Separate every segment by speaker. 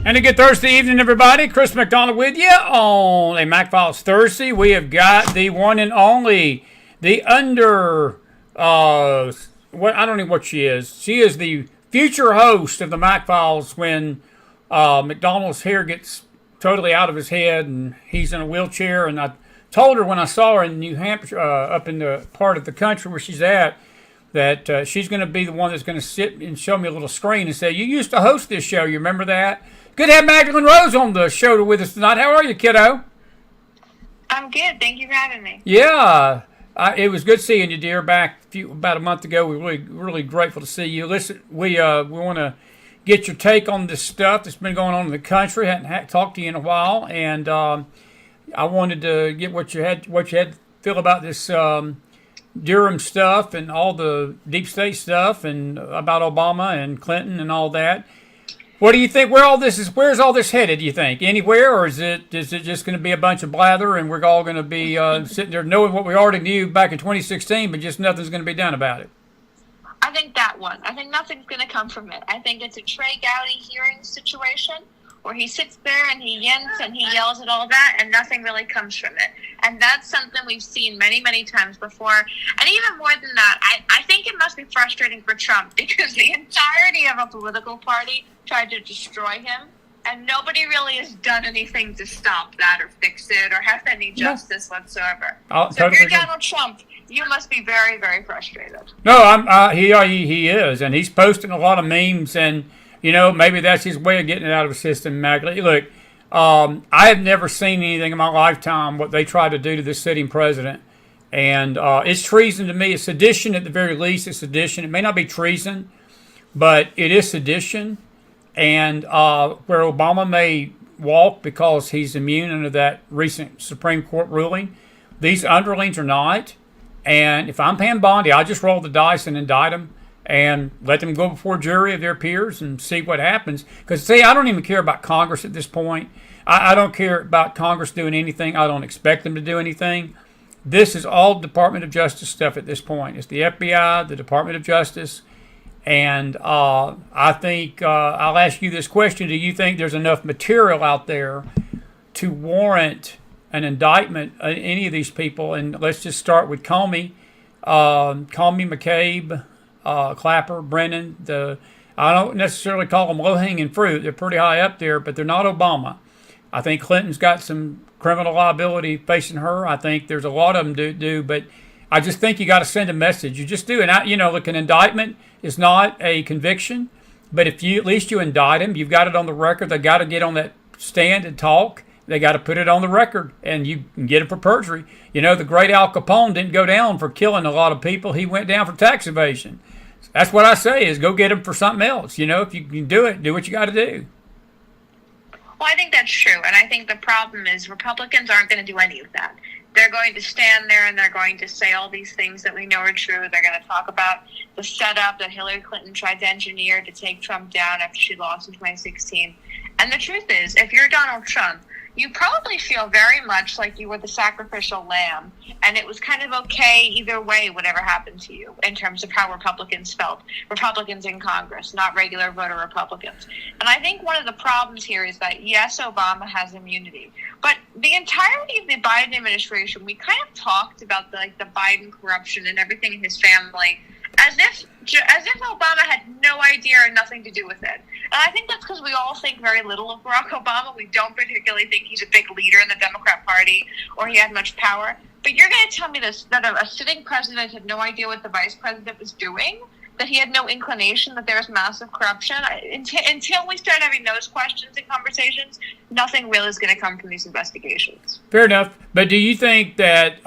Speaker 1: And a good Thursday evening, everybody. Chris McDonald with you on a McFiles Thursday. We have got the one and only, the what I don't know what she is. She is the future host of the McFiles when McDonald's hair gets totally out of his head and he's in a wheelchair. And I told her when I saw her in New Hampshire, up in the part of the country where she's at, that she's going to be the one that's going to sit and show me a little screen and say, "You used to host this show. You remember that?" Good to have Magdalene Rose on the show with us tonight. How are you, kiddo?
Speaker 2: I'm good. Thank you for having me.
Speaker 1: Yeah, it was good seeing you, dear. Back about a month ago, we were really grateful to see you. Listen, we want to get your take on this stuff that's been going on in the country. Hadn't talked to you in a while, and I wanted to get what you had feel about this Durham stuff and all the deep state stuff and about Obama and Clinton and all that. What do you think? Where's all this headed? Do you think anywhere, or is it just going to be a bunch of blather and we're all going to be sitting there knowing what we already knew back in 2016, but just nothing's going to be done about it?
Speaker 2: I think that one. I think nothing's going to come from it. I think it's a Trey Gowdy hearing situation where he sits there and he yins and he yells at all that and nothing really comes from it. And that's something we've seen many, many times before. And even more than that, I think it must be frustrating for Trump because the entirety of a political party tried to destroy him. And nobody really has done anything to stop that or fix it or have any justice whatsoever. So if you're Donald Trump, you must be very, very frustrated.
Speaker 1: No, he is, and he's posting a lot of memes, and maybe that's his way of getting it out of the system. Maggie, look, I have never seen anything in my lifetime what they tried to do to this sitting president, and it's treason to me. It's sedition at the very least. It's sedition. It may not be treason, but it is sedition. And where Obama may walk because he's immune under that recent Supreme Court ruling, these underlings are not. And if I'm Pam Bondi, I'll just roll the dice and indict them and let them go before a jury of their peers and see what happens. Because, see, I don't even care about Congress at this point. I don't care about Congress doing anything. I don't expect them to do anything. This is all Department of Justice stuff at this point. It's the FBI, the Department of Justice. And I think I'll ask you this question. Do you think there's enough material out there to warrant an indictment of any of these people? And let's just start with Comey, McCabe, Clapper, Brennan. I don't necessarily call them low-hanging fruit. They're pretty high up there, but they're not Obama. I think Clinton's got some criminal liability facing her. I think there's a lot of them do, but I just think you got to send a message. You just do. And, look, an indictment is not a conviction, but if you at least you indict him, you've got it on the record. They got to get on that stand and talk. They got to put it on the record, and you can get it for perjury. The great Al Capone didn't go down for killing a lot of people. He went down for tax evasion. That's what I say is go get him for something else. If you can do it, do what you got to do.
Speaker 2: Well, I think that's true, and I think the problem is Republicans aren't going to do any of that. They're going to stand there and they're going to say all these things that we know are true. They're going to talk about the setup that Hillary Clinton tried to engineer to take Trump down after she lost in 2016. And the truth is, if you're Donald Trump, you probably feel very much like you were the sacrificial lamb, and it was kind of okay either way, whatever happened to you, in terms of how Republicans felt. Republicans in Congress, not regular voter Republicans. And I think one of the problems here is that, yes, Obama has immunity, but the entirety of the Biden administration, we kind of talked about the Biden corruption and everything in his family as if Obama had no idea or nothing to do with it. And I think that's because we all think very little of Barack Obama. We don't particularly think he's a big leader in the Democrat Party or he had much power. But you're going to tell me this, that a sitting president had no idea what the vice president was doing? That he had no inclination that there was massive corruption? Until we start having those questions and conversations, nothing real is going to come from these investigations.
Speaker 1: Fair enough. But do you think that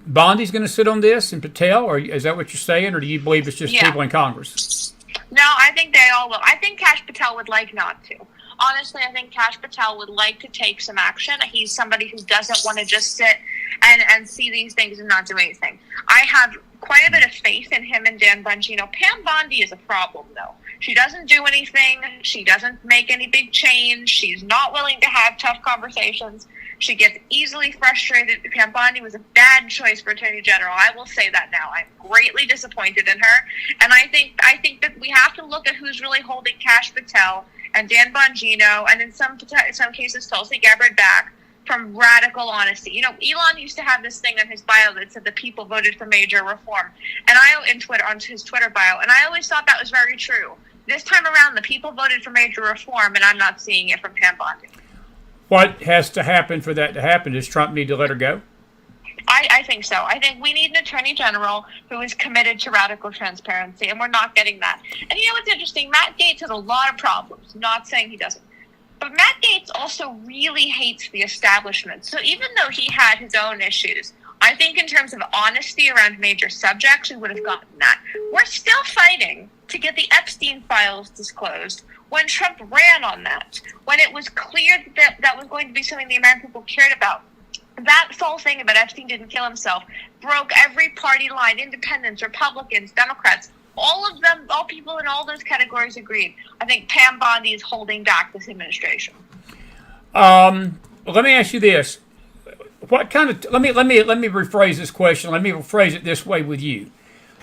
Speaker 1: Bondi's going to sit on this and Patel, or is that what you're saying, or do you believe it's just people in Congress?
Speaker 2: No, I think they all will. I think Kash Patel would like not to. Honestly, I think Kash Patel would like to take some action. He's somebody who doesn't want to just sit and see these things and not do anything. I have quite a bit of faith in him and Dan Bongino. Pam Bondi is a problem, though. She doesn't do anything. She doesn't make any big change. She's not willing to have tough conversations. She gets easily frustrated. Pam Bondi was a bad choice for Attorney General. I will say that now. I'm greatly disappointed in her. And I think that we have to look at who's really holding Kash Patel and Dan Bongino, and in some cases Tulsi Gabbard back from radical honesty. Elon used to have this thing on his bio that said the people voted for major reform, and on his Twitter bio, and I always thought that was very true. This time around, the people voted for major reform, and I'm not seeing it from Pam Bondi.
Speaker 1: What has to happen for that to happen? Does Trump need to let her go?
Speaker 2: I think so. I think we need an attorney general who is committed to radical transparency, and we're not getting that. And what's interesting? Matt Gaetz has a lot of problems. Not saying he doesn't. But Matt Gaetz also really hates the establishment. So even though he had his own issues, I think in terms of honesty around major subjects, we would have gotten that. We're still fighting to get the Epstein files disclosed when Trump ran on that, when it was clear that was going to be something the American people cared about. that whole thing about Epstein didn't kill himself broke every party line, independents, Republicans, Democrats, all of them, all people in all those categories agreed. I think Pam Bondi is holding back this administration.
Speaker 1: Let me ask you this. What kind of, let me rephrase this question. Let me rephrase it this way with you.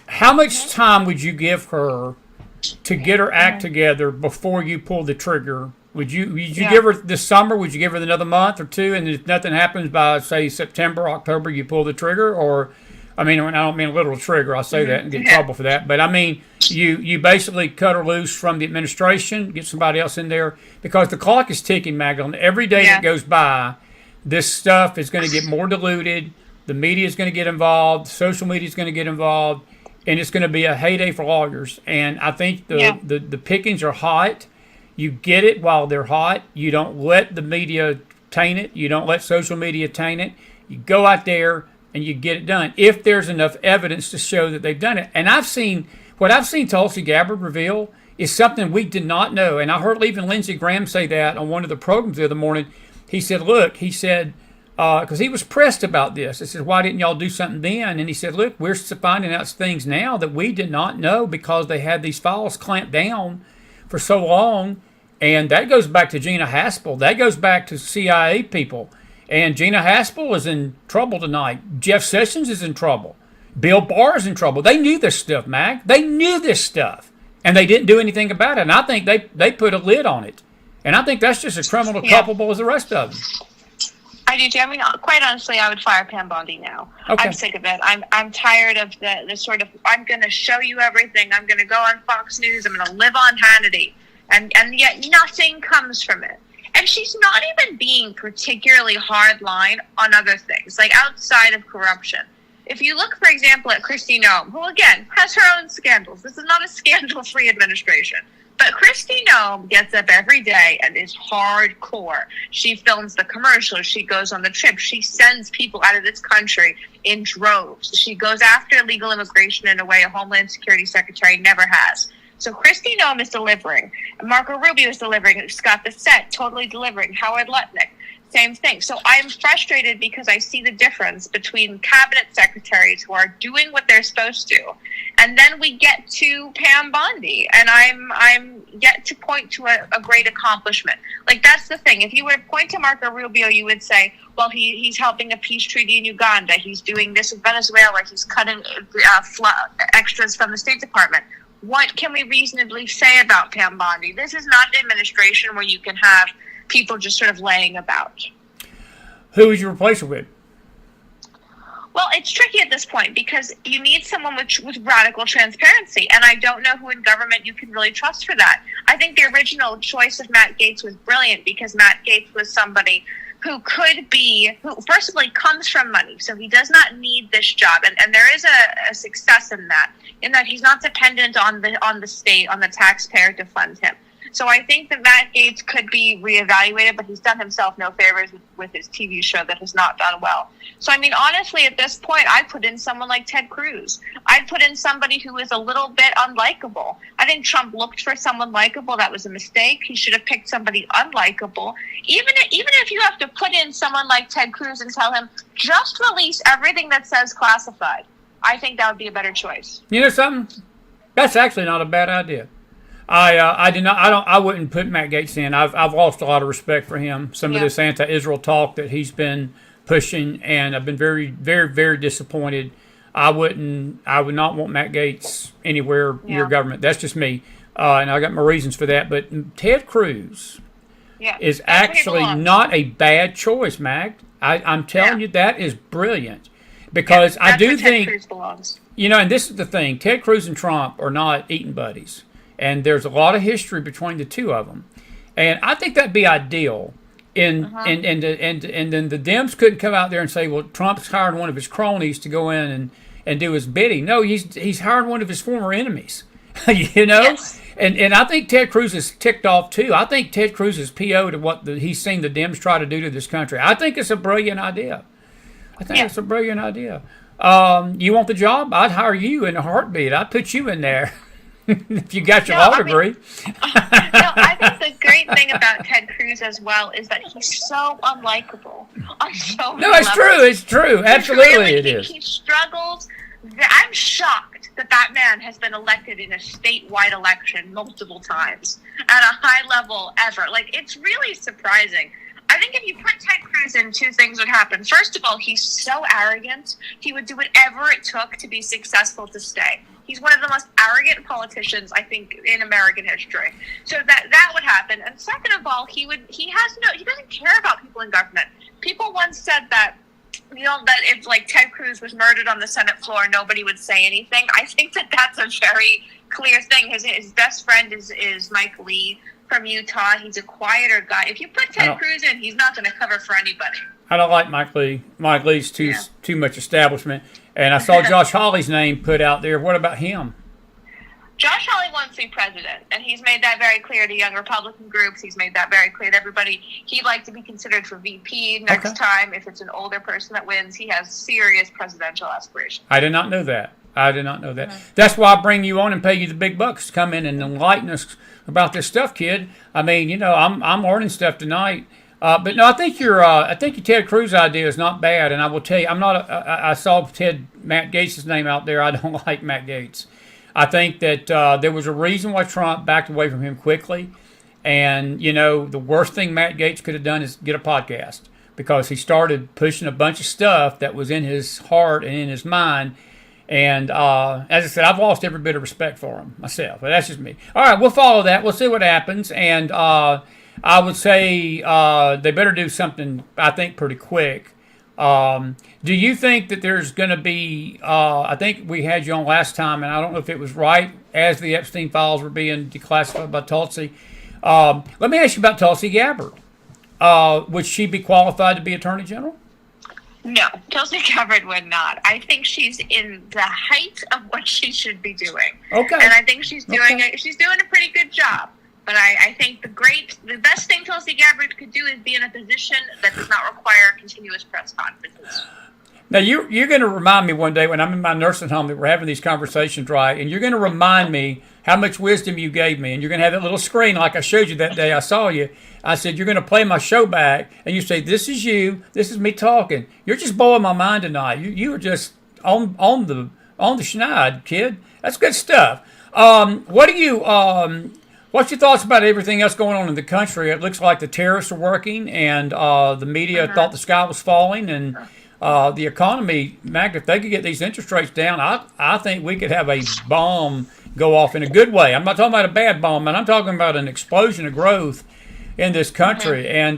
Speaker 1: How much time would you give her to get her act together before you pull the trigger? Would you give her this summer? Would you give her another month or two? And if nothing happens by, say, September, October, you pull the trigger? Or, I mean, I don't mean a literal trigger. I'll say that and get in trouble for that. But I mean, you basically cut her loose from the administration, get somebody else in there, because the clock is ticking, Magdalene. Every day that goes by, this stuff is going to get more diluted. The media is going to get involved. Social media is going to get involved. And it's going to be a heyday for lawyers. And I think the pickings are hot. You get it while they're hot. You don't let the media taint it. You don't let social media taint it. You go out there and you get it done if there's enough evidence to show that they've done it. And what I've seen Tulsi Gabbard reveal is something we did not know. And I heard even Lindsey Graham say that on one of the programs the other morning. He said, because he was pressed about this. I said, why didn't y'all do something then? And he said, look, we're finding out things now that we did not know because they had these files clamped down for so long. And that goes back to Gina Haspel. That goes back to CIA people. And Gina Haspel is in trouble tonight. Jeff Sessions is in trouble. Bill Barr is in trouble. They knew this stuff, Mag. They knew this stuff. And they didn't do anything about it. And I think they put a lid on it. And I think that's just as criminal culpable as the rest of them.
Speaker 2: I do too. I mean, quite honestly, I would fire Pam Bondi now. Okay. I'm sick of it. I'm tired of the sort of, I'm going to show you everything. I'm going to go on Fox News. I'm going to live on Hannity. And yet nothing comes from it. And she's not even being particularly hard line on other things, like outside of corruption. If you look, for example, at Kristi Noem, who, again, has her own scandals. This is not a scandal-free administration. But Kristi Noem gets up every day and is hardcore. She films the commercials. She goes on the trip. She sends people out of this country in droves. She goes after illegal immigration in a way a Homeland Security Secretary never has. So Kristi Noem is delivering. Marco Rubio is delivering. Scott Bissett, totally delivering. Howard Lutnick, same thing. So I'm frustrated because I see the difference between cabinet secretaries who are doing what they're supposed to, and then we get to Pam Bondi, and I'm yet to point to a great accomplishment. Like, that's the thing. If you were to point to Marco Rubio, you would say, well, he's helping a peace treaty in Uganda. He's doing this with Venezuela. He's cutting extras from the State Department. What can we reasonably say about Pam Bondi? This is not an administration where you can have people just sort of laying about.
Speaker 1: Who would you replace her with?
Speaker 2: Well, it's tricky at this point because you need someone with radical transparency, and I don't know who in government you can really trust for that. I think the original choice of Matt Gaetz was brilliant because Matt Gaetz was somebody who first of all, comes from money, so he does not need this job, and there is a success in that he's not dependent on the state, on the taxpayer to fund him. So I think that Matt Gaetz could be reevaluated, but he's done himself no favors with his TV show that has not done well. So, I mean, honestly, at this point, I'd put in someone like Ted Cruz. I'd put in somebody who is a little bit unlikable. I think Trump looked for someone likable. That was a mistake. He should have picked somebody unlikable. Even if you have to put in someone like Ted Cruz and tell him, just release everything that says classified, I think that would be a better choice.
Speaker 1: You know something? That's actually not a bad idea. I wouldn't put Matt Gaetz in. I've lost a lot of respect for him. Some of this anti-Israel talk that he's been pushing, and I've been very, very, very disappointed. I would not want Matt Gaetz anywhere near government. That's just me, and I got my reasons for that. But Ted Cruz is actually not a bad choice, Mag. I'm telling you, that is brilliant because I do think Ted Cruz belongs. You know, and this is the thing: Ted Cruz and Trump are not eating buddies. And there's a lot of history between the two of them, and I think that'd be ideal. And then the Dems couldn't come out there and say, "Well, Trump's hired one of his cronies to go in and do his bidding." No, he's hired one of his former enemies. You know, and I think Ted Cruz is ticked off too. I think Ted Cruz is PO'd to what he's seen the Dems try to do to this country. I think it's a brilliant idea. It's a brilliant idea. You want the job? I'd hire you in a heartbeat. I'd put you in there. if you got your
Speaker 2: No,
Speaker 1: law
Speaker 2: I mean,
Speaker 1: degree.
Speaker 2: No, I think the great thing about Ted Cruz as well is that he's so unlikable on so many
Speaker 1: No, it's
Speaker 2: levels.
Speaker 1: true. It's true. Absolutely,
Speaker 2: Really,
Speaker 1: it is.
Speaker 2: He struggles. I'm shocked that man has been elected in a statewide election multiple times at a high level ever. Like, it's really surprising. I think if you put Ted Cruz in, two things would happen. First of all, he's so arrogant. He would do whatever it took to be successful to stay. He's one of the most arrogant politicians, I think, in American history. So that would happen. And second of all, he doesn't care about people in government. People once said that, that if like Ted Cruz was murdered on the Senate floor, nobody would say anything. I think that's a very clear thing. His best friend is Mike Lee from Utah. He's a quieter guy. If you put Ted Cruz in, he's not going to cover for anybody.
Speaker 1: I don't like Mike Lee. Mike Lee's too much establishment. And I saw Josh Hawley's name put out there. What about him?
Speaker 2: Josh Hawley wants to be president, and he's made that very clear to young Republican groups. He's made that very clear to everybody. He'd like to be considered for VP next time. If it's an older person that wins, he has serious presidential aspirations.
Speaker 1: I did not know that. That's why I bring you on and pay you the big bucks to come in and enlighten us about this stuff, kid. I mean, I'm learning stuff tonight. But no, I think your Ted Cruz idea is not bad, and I will tell you, I saw Matt Gaetz' name out there. I don't like Matt Gaetz. I think that there was a reason why Trump backed away from him quickly, and the worst thing Matt Gaetz could have done is get a podcast, because he started pushing a bunch of stuff that was in his heart and in his mind. And as I said, I've lost every bit of respect for him myself, but that's just me. All right, we'll follow that. We'll see what happens, and I would say they better do something, I think, pretty quick. Do you think that there's going to be, I think we had you on last time, and I don't know if it was right, as the Epstein files were being declassified by Tulsi. Let me ask you about Tulsi Gabbard. Would she be qualified to be Attorney General?
Speaker 2: No, Tulsi Gabbard would not. I think she's in the height of what she should be doing. Okay. And I think she's doing a pretty good job. But I think the best thing Tulsi Gabbard could do is be in a position that does not require continuous press conferences.
Speaker 1: Now, you're going to remind me one day when I'm in my nursing home that we're having these conversations, right? And you're going to remind me how much wisdom you gave me. And you're going to have that little screen like I showed you that day I saw you. I said, you're going to play my show back. And you say, this is you. This is me talking. You're just blowing my mind tonight. You were just on the schneid, kid. That's good stuff. What's your thoughts about everything else going on in the country? It looks like the terrorists are working, and the media thought the sky was falling, and the economy, Magda, if they could get these interest rates down, I think we could have a bomb go off in a good way. I'm not talking about a bad bomb, man. I'm talking about an explosion of growth in this country, and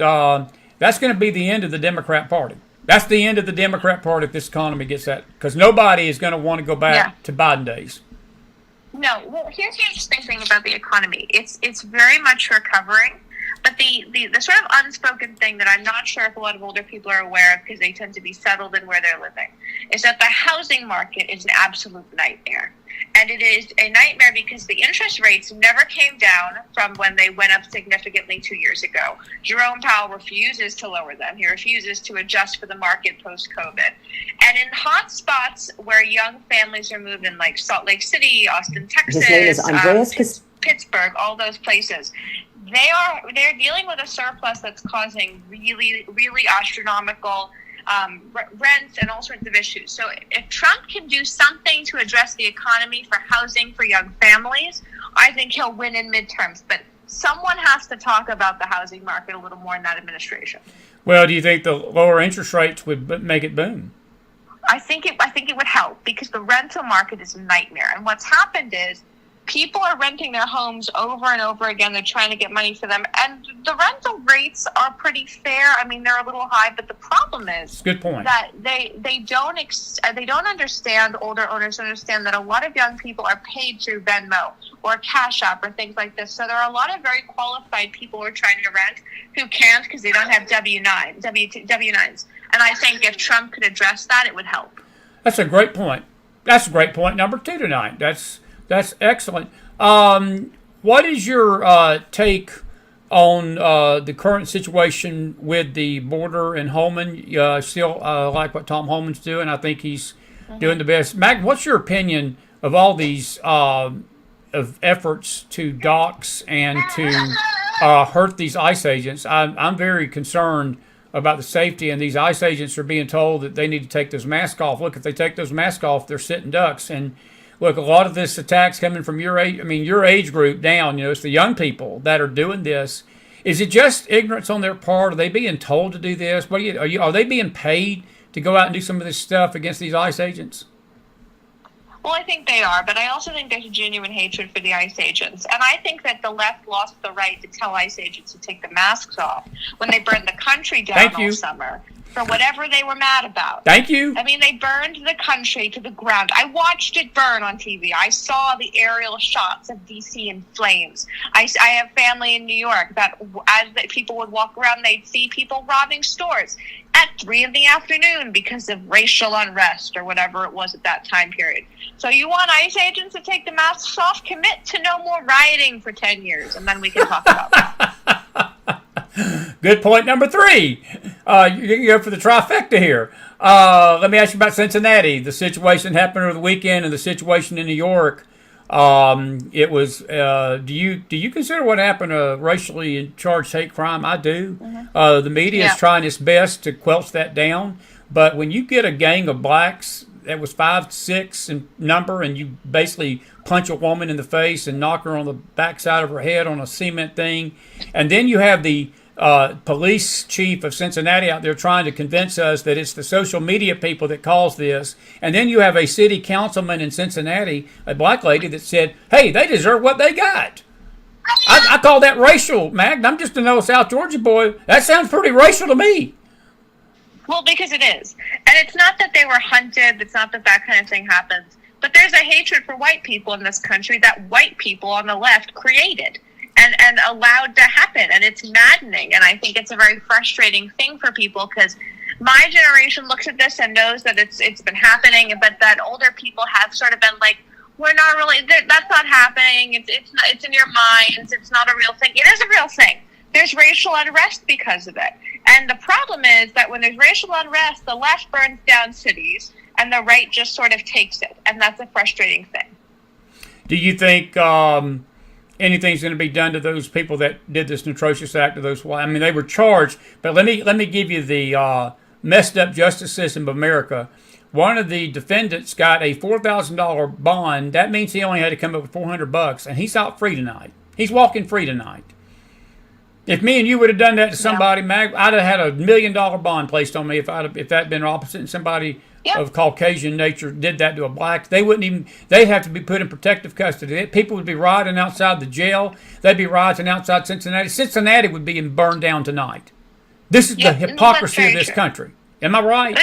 Speaker 1: that's going to be the end of the Democrat Party. That's the end of the Democrat Party if this economy gets that, because nobody is going to want to go back to Biden days.
Speaker 2: No, well, here's the interesting thing about the economy. It's very much recovering, but the sort of unspoken thing that I'm not sure if a lot of older people are aware of, because they tend to be settled in where they're living, is that the housing market is an absolute nightmare. And it is a nightmare because the interest rates never came down from when they went up significantly 2 years ago. Jerome Powell refuses to lower them. He refuses to adjust for the market post-COVID. And in hot spots where young families are moving, like Salt Lake City, Austin, Texas, Pittsburgh, all those places, they're dealing with a surplus that's causing really, really astronomical rents and all sorts of issues. So if Trump can do something to address the economy for housing for young families, I think he'll win in midterms. But someone has to talk about the housing market a little more in that administration. Well,
Speaker 1: do you think the lower interest rates would make it boom?
Speaker 2: I think it would help, because the rental market is a nightmare. And what's happened is people are renting their homes over and over again. They're trying to get money for them, and the rental rates are pretty fair. I mean, they're a little high, but the problem is
Speaker 1: good point.
Speaker 2: That they don't understand. Older owners understand that a lot of young people are paid through Venmo or Cash App or things like this. So there are a lot of very qualified people who are trying to rent who can't because they don't have W-9s. And I think if Trump could address that, it would help.
Speaker 1: That's a great point. That's a great point. Number 2 tonight. That's excellent. What is your take on the current situation with the border and Holman? Still like what Tom Holman's doing. I think he's doing the best. Mac, what's your opinion of all these of efforts to dox and to hurt these ICE agents. I'm very concerned about the safety, and these ICE agents are being told that they need to take those masks off. Look, if they take those masks off, they're sitting ducks. And look, a lot of this attacks coming from your age. I mean, your age group down. It's the young people that are doing this. Is it just ignorance on their part? Are they being told to do this? Are they being paid to go out and do some of this stuff against these ICE agents?
Speaker 2: Well, I think they are, but I also think there's a genuine hatred for the ICE agents. And I think that the left lost the right to tell ICE agents to take the masks off when they burned the country down all summer for whatever they were mad about.
Speaker 1: Thank you.
Speaker 2: I mean, they burned the country to the ground. I watched it burn on TV. I saw the aerial shots of D.C. in flames. I have family in New York that as people would walk around, they'd see people robbing stores at 3 p.m. because of racial unrest or whatever it was at that time period. So you want ICE agents to take the masks off? Commit to no more rioting for 10 years, and then we can talk about that.
Speaker 1: Good point number 3. You can go for the trifecta here. Let me ask you about Cincinnati. The situation happened over the weekend and the situation in New York. It was. Do you consider what happened a racially charged hate crime? I do. The media is trying its best to quelch that down. But when you get a gang of blacks that was 5 to 6 in number, and you basically punch a woman in the face and knock her on the backside of her head on a cement thing, and then you have the police chief of Cincinnati out there trying to convince us that it's the social media people that caused this. And then you have a city councilman in Cincinnati, a black lady, that said, hey, they deserve what they got. I call that racial, Mag. I'm just a South Georgia boy. That sounds pretty racial to me.
Speaker 2: Well, because it is. And it's not that they were hunted. It's not that that kind of thing happens. But there's a hatred for white people in this country that white people on the left created and allowed to happen. And it's maddening. And I think it's a very frustrating thing for people because my generation looks at this and knows that it's been happening, but that older people have sort of been like, we're not really, that's not happening. It's in your minds. It's not a real thing. It is a real thing. There's racial unrest because of it. And the problem is that when there's racial unrest, the left burns down cities and the right just sort of takes it. And that's a frustrating thing. Do
Speaker 1: you think anything's going to be done to those people that did this atrocious act to those white? I mean, they were charged, but let me give you the messed up justice system of America. One of the defendants got a $4,000 bond. That means he only had to come up with $400, and he's out free tonight. He's walking free tonight. If me and you would have done that to somebody, Mag, I'd have had $1 million bond placed on me if that had been opposite, and somebody of Caucasian nature did that to a black. They'd have to be put in protective custody. People would be rioting outside the jail. They'd be rioting outside Cincinnati. Cincinnati would be burned down tonight. This is the hypocrisy of this country. Am I right?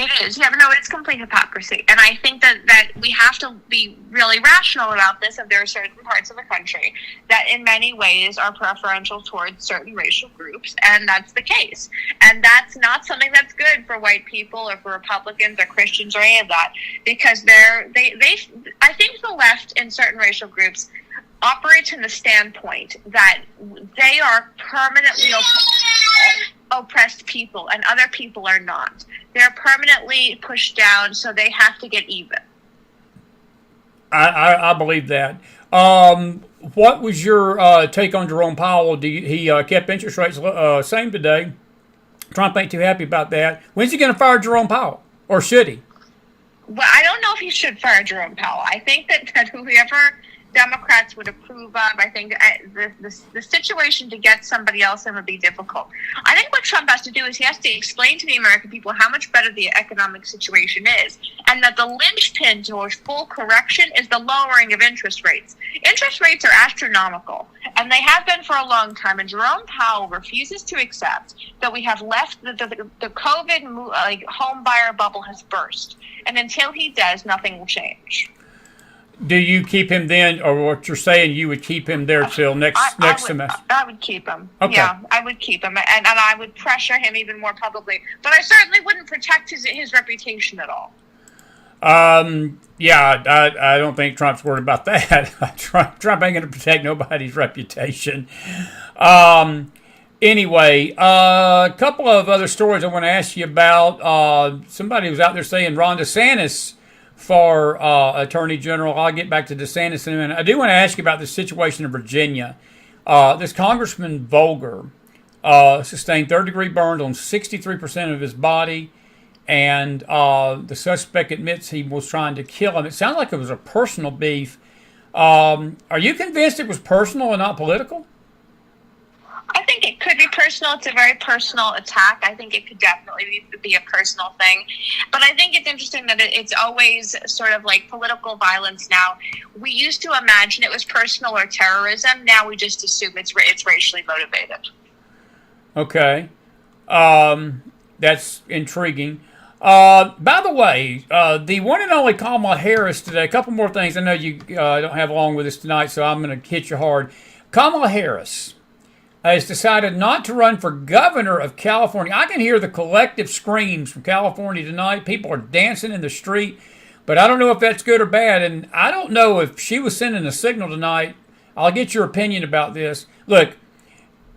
Speaker 2: It is. Yeah, but no, it's complete hypocrisy. And I think that we have to be really rational about this, and there are certain parts of the country that in many ways are preferential towards certain racial groups, and that's the case. And that's not something that's good for white people or for Republicans or Christians or any of that, because I think the left in certain racial groups operates in the standpoint that they are permanently oppressed people and other people are not. They're permanently pushed down, so they have to get even.
Speaker 1: I believe that. What was your take on Jerome Powell? He kept interest rates same today. Trump ain't too happy about that. When's he going to fire Jerome Powell? Or should he?
Speaker 2: Well, I don't know if he should fire Jerome Powell. I think that whoever Democrats would approve of, I think the situation to get somebody else in would be difficult. I think what Trump has to do is he has to explain to the American people how much better the economic situation is, and that the linchpin towards full correction is the lowering of interest rates. Interest rates are astronomical, and they have been for a long time, and Jerome Powell refuses to accept that we have left the COVID home buyer bubble has burst, and until he does, nothing will change.
Speaker 1: Do you keep him then, or what you're saying, you would keep him there till next semester?
Speaker 2: I would keep him.
Speaker 1: Okay.
Speaker 2: Yeah, I would keep him, and I would pressure him even more publicly. But I certainly wouldn't protect his reputation at all.
Speaker 1: Yeah, I don't think Trump's worried about that. Trump ain't going to protect nobody's reputation. Anyway, a couple of other stories I want to ask you about. Somebody was out there saying Ron DeSantis for Attorney General. I'll get back to DeSantis in a minute. I do want to ask you about the situation in Virginia. This Congressman Volger sustained third-degree burns on 63% of his body, and the suspect admits he was trying to kill him. It sounds like it was a personal beef. Are you convinced it was personal and not political?
Speaker 2: I think it could be personal. It's a very personal attack. I think it could definitely be a personal thing. But I think it's interesting that it's always sort of like political violence now. We used to imagine it was personal or terrorism. Now we just assume it's racially motivated.
Speaker 1: Okay. That's intriguing. By the way, the one and only Kamala Harris today, a couple more things. I know you don't have long with us tonight, so I'm going to hit you hard. Kamala Harris has decided not to run for governor of California. I can hear the collective screams from California tonight. People are dancing in the street, but I don't know if that's good or bad, and I don't know if she was sending a signal tonight. I'll get your opinion about this. Look,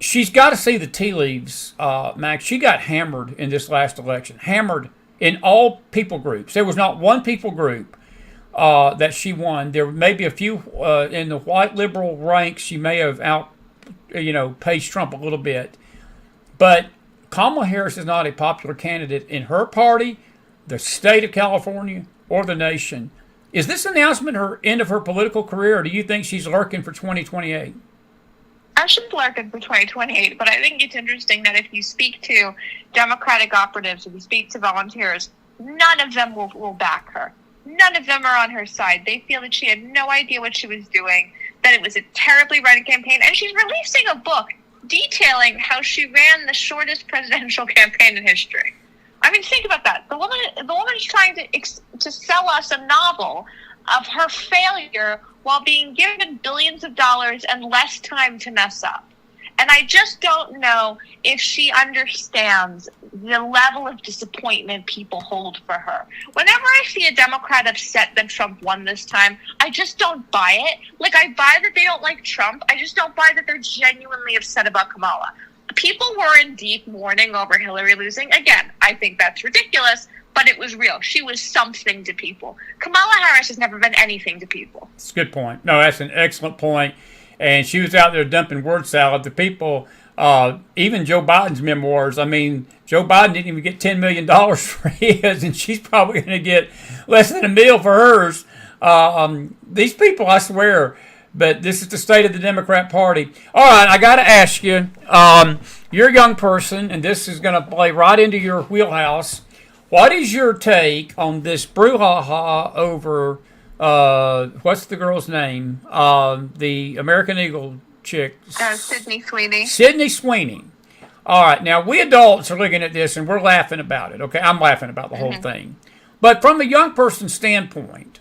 Speaker 1: she's got to see the tea leaves, Max. She got hammered in this last election, hammered in all people groups. There was not one people group that she won. There may be a few in the white liberal ranks. She may have paced Trump a little bit. But Kamala Harris is not a popular candidate in her party, the state of California, or the nation. Is this announcement her end of her political career, or do you think she's lurking for 2028?
Speaker 2: I shouldn't lurking for 2028, but I think it's interesting that if you speak to Democratic operatives, if you speak to volunteers, none of them will back her. None of them are on her side. They feel that she had no idea what she was doing, that it was a terribly run campaign, and she's releasing a book detailing how she ran the shortest presidential campaign in history. I mean, think about that. The woman is trying to sell us a novel of her failure while being given billions of dollars and less time to mess up. And I just don't know if she understands the level of disappointment people hold for her. Whenever I see a Democrat upset that Trump won this time, I just don't buy it. Like, I buy that they don't like Trump. I just don't buy that they're genuinely upset about Kamala. People were in deep mourning over Hillary losing. Again, I think that's ridiculous, but it was real. She was something to people. Kamala Harris has never been anything to people.
Speaker 1: That's a good point. No, that's an excellent point. And she was out there dumping word salad to people. Even Joe Biden's memoirs. I mean, Joe Biden didn't even get $10 million for his, and she's probably going to get less than $1 million for hers. These people, I swear. But this is the state of the Democrat Party. All right, I got to ask you. You're a young person, and this is going to play right into your wheelhouse. What is your take on this brouhaha over, what's the girl's name? The American Eagle chick.
Speaker 2: Sydney Sweeney.
Speaker 1: Sydney Sweeney. All right, now we adults are looking at this and we're laughing about it, okay? I'm laughing about the whole thing. But from a young person's standpoint,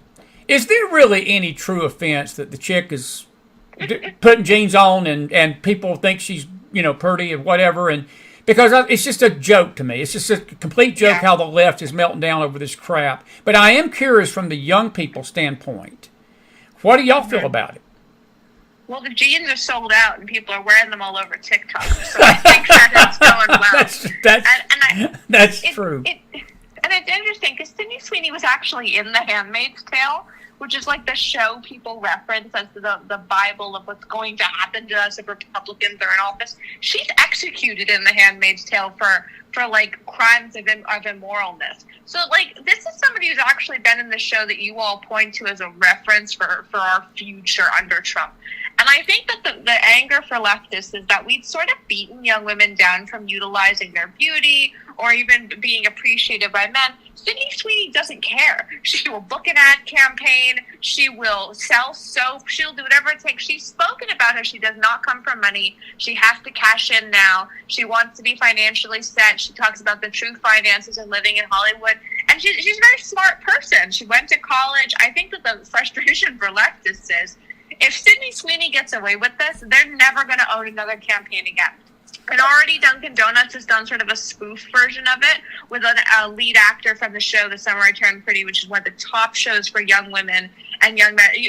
Speaker 1: is there really any true offense that the chick is putting jeans on and people think she's, pretty and whatever, and because it's just a joke to me. It's just a complete joke how the left is melting down over this crap. But I am curious from the young people's standpoint. What do y'all feel about it?
Speaker 2: Well, the jeans are sold out, and people are wearing them all over TikTok. So I think that it's going well.
Speaker 1: That's true.
Speaker 2: And it's interesting because Sydney Sweeney was actually in The Handmaid's Tale, which is like the show people reference as the Bible of what's going to happen to us if Republicans are in office. She's executed in The Handmaid's Tale for like crimes of immoralness. So like this is somebody who's actually been in the show that you all point to as a reference for our future under Trump. And I think that the anger for leftists is that we've sort of beaten young women down from utilizing their beauty or even being appreciated by men. Sydney Sweeney doesn't care. She will book an ad campaign. She will sell soap. She'll do whatever it takes. She's spoken about how she does not come from money. She has to cash in now. She wants to be financially set. She talks about the true finances and living in Hollywood. And she's a very smart person. She went to college. I think that the frustration for leftists is if Sydney Sweeney gets away with this, they're never going to own another campaign again. And already Dunkin' Donuts has done sort of a spoof version of it with a lead actor from the show The Summer I Turned Pretty, which is one of the top shows for young women and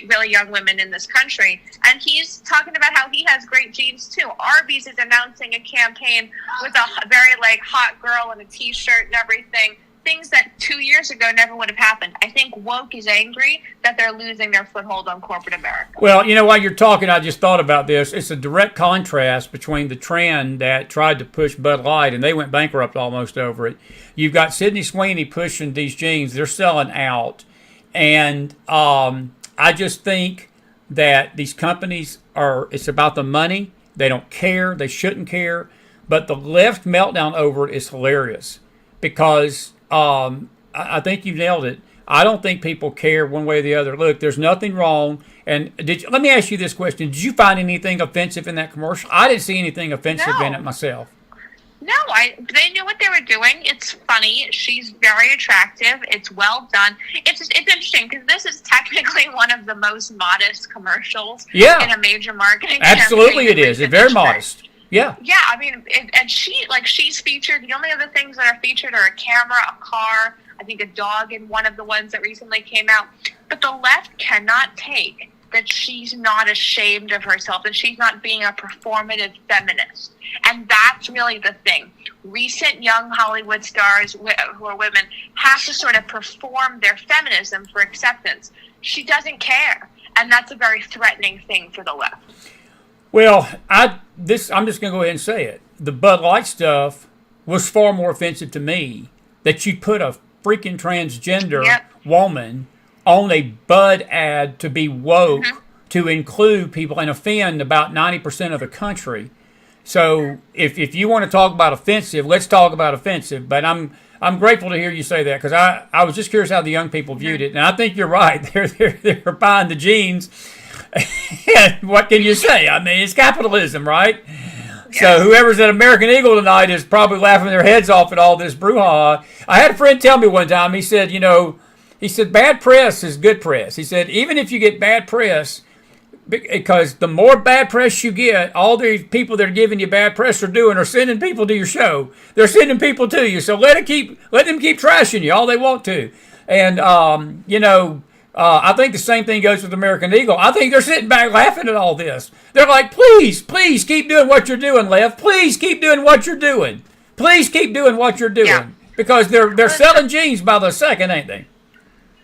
Speaker 2: really young women in this country. And he's talking about how he has great genes too. Arby's is announcing a campaign with a very hot girl in a t-shirt and everything. Things that 2 years years ago never would have happened. I think woke is angry that they're losing their foothold on corporate America.
Speaker 1: Well, while you're talking, I just thought about this. It's a direct contrast between the trend that tried to push Bud Light, and they went bankrupt almost over it. You've got Sydney Sweeney pushing these jeans. They're selling out. And I just think that these companies it's about the money. They don't care. They shouldn't care. But the left meltdown over it is hilarious because I think you nailed it. I don't think people care one way or the other. Look, there's nothing wrong. And let me ask you this question. Did you find anything offensive in that commercial? I didn't see anything offensive in it myself.
Speaker 2: No, they knew what they were doing. It's funny. She's very attractive. It's well done. It's interesting because this is technically one of the most modest commercials in a major marketing
Speaker 1: Absolutely
Speaker 2: campaign.
Speaker 1: It is. It's very modest. Yeah.
Speaker 2: Yeah, I mean, and she's featured. The only other things that are featured are a camera, a car, I think a dog in one of the ones that recently came out. But the left cannot take that she's not ashamed of herself, that she's not being a performative feminist. And that's really the thing. Recent young Hollywood stars who are women have to sort of perform their feminism for acceptance. She doesn't care. And that's a very threatening thing for the left.
Speaker 1: Well, I'm just going to go ahead and say it. The Bud Light stuff was far more offensive to me that you put a freaking transgender woman on a Bud ad to be woke, to include people and offend about 90% of the country. So if you want to talk about offensive, let's talk about offensive. But I'm grateful to hear you say that because I was just curious how the young people viewed it. And I think you're right. They're buying the jeans. And what can you say? I mean, it's capitalism, right? Yes. So whoever's at American Eagle tonight is probably laughing their heads off at all this brouhaha. I had a friend tell me one time, he said, bad press is good press. He said, even if you get bad press, because the more bad press you get, all these people that are giving you bad press are sending people to your show. They're sending people to you. So let them keep trashing you all they want to. And, I think the same thing goes with American Eagle. I think they're sitting back laughing at all this. They're like, please keep doing what you're doing, left. Please keep doing what you're doing. Please keep doing what you're doing. Yeah. Because they're selling jeans by the second, ain't they?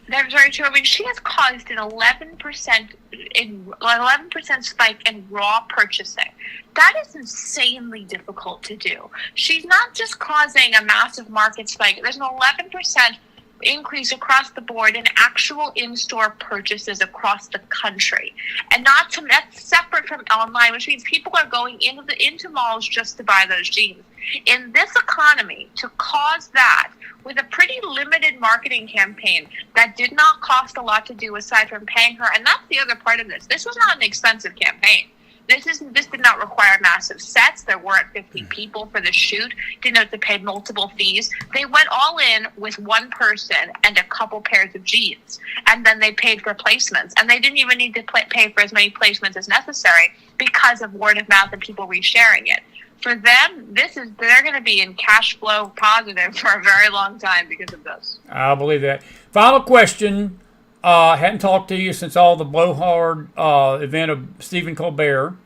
Speaker 2: That's very true. I mean, she has caused an 11% spike in raw purchasing. That is insanely difficult to do. She's not just causing a massive market spike. There's an 11% increase across the board in actual in-store purchases across the country, and that's separate from online, which means people are going into malls just to buy those jeans. In this economy, to cause that with a pretty limited marketing campaign that did not cost a lot to do aside from paying her, and that's the other part of this. This was not an expensive campaign. This did not require massive sets. There weren't 50 people for the shoot. Didn't have to pay multiple fees. They went all in with one person and a couple pairs of jeans. And then they paid for placements. And they didn't even need to pay for as many placements as necessary because of word of mouth and people resharing it. For them, they're going to be in cash flow positive for a very long time because of this.
Speaker 1: I believe that. Final question. Hadn't talked to you since all the blowhard event of Stephen Colbert.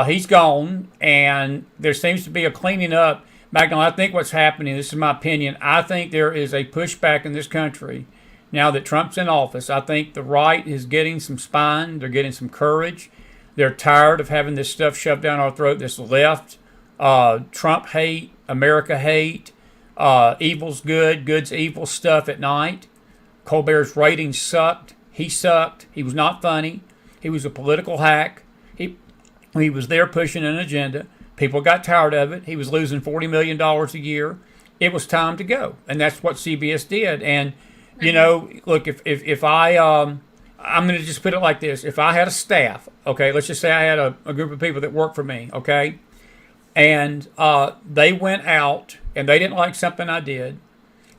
Speaker 1: He's gone, and there seems to be a cleaning up. Magdalene, I think what's happening, this is my opinion, I think there is a pushback in this country now that Trump's in office. I think the right is getting some spine. They're getting some courage. They're tired of having this stuff shoved down our throat, this left, Trump hate, America hate, evil's good, good's evil stuff at night. Colbert's ratings sucked. He sucked. He was not funny. He was a political hack. He was there pushing an agenda. People got tired of it. He was losing $40 million a year. It was time to go. And that's what CBS did. And, look, if I'm going to just put it like this. If I had a staff, okay, let's just say I had a group of people that worked for me, okay, and they went out and they didn't like something I did,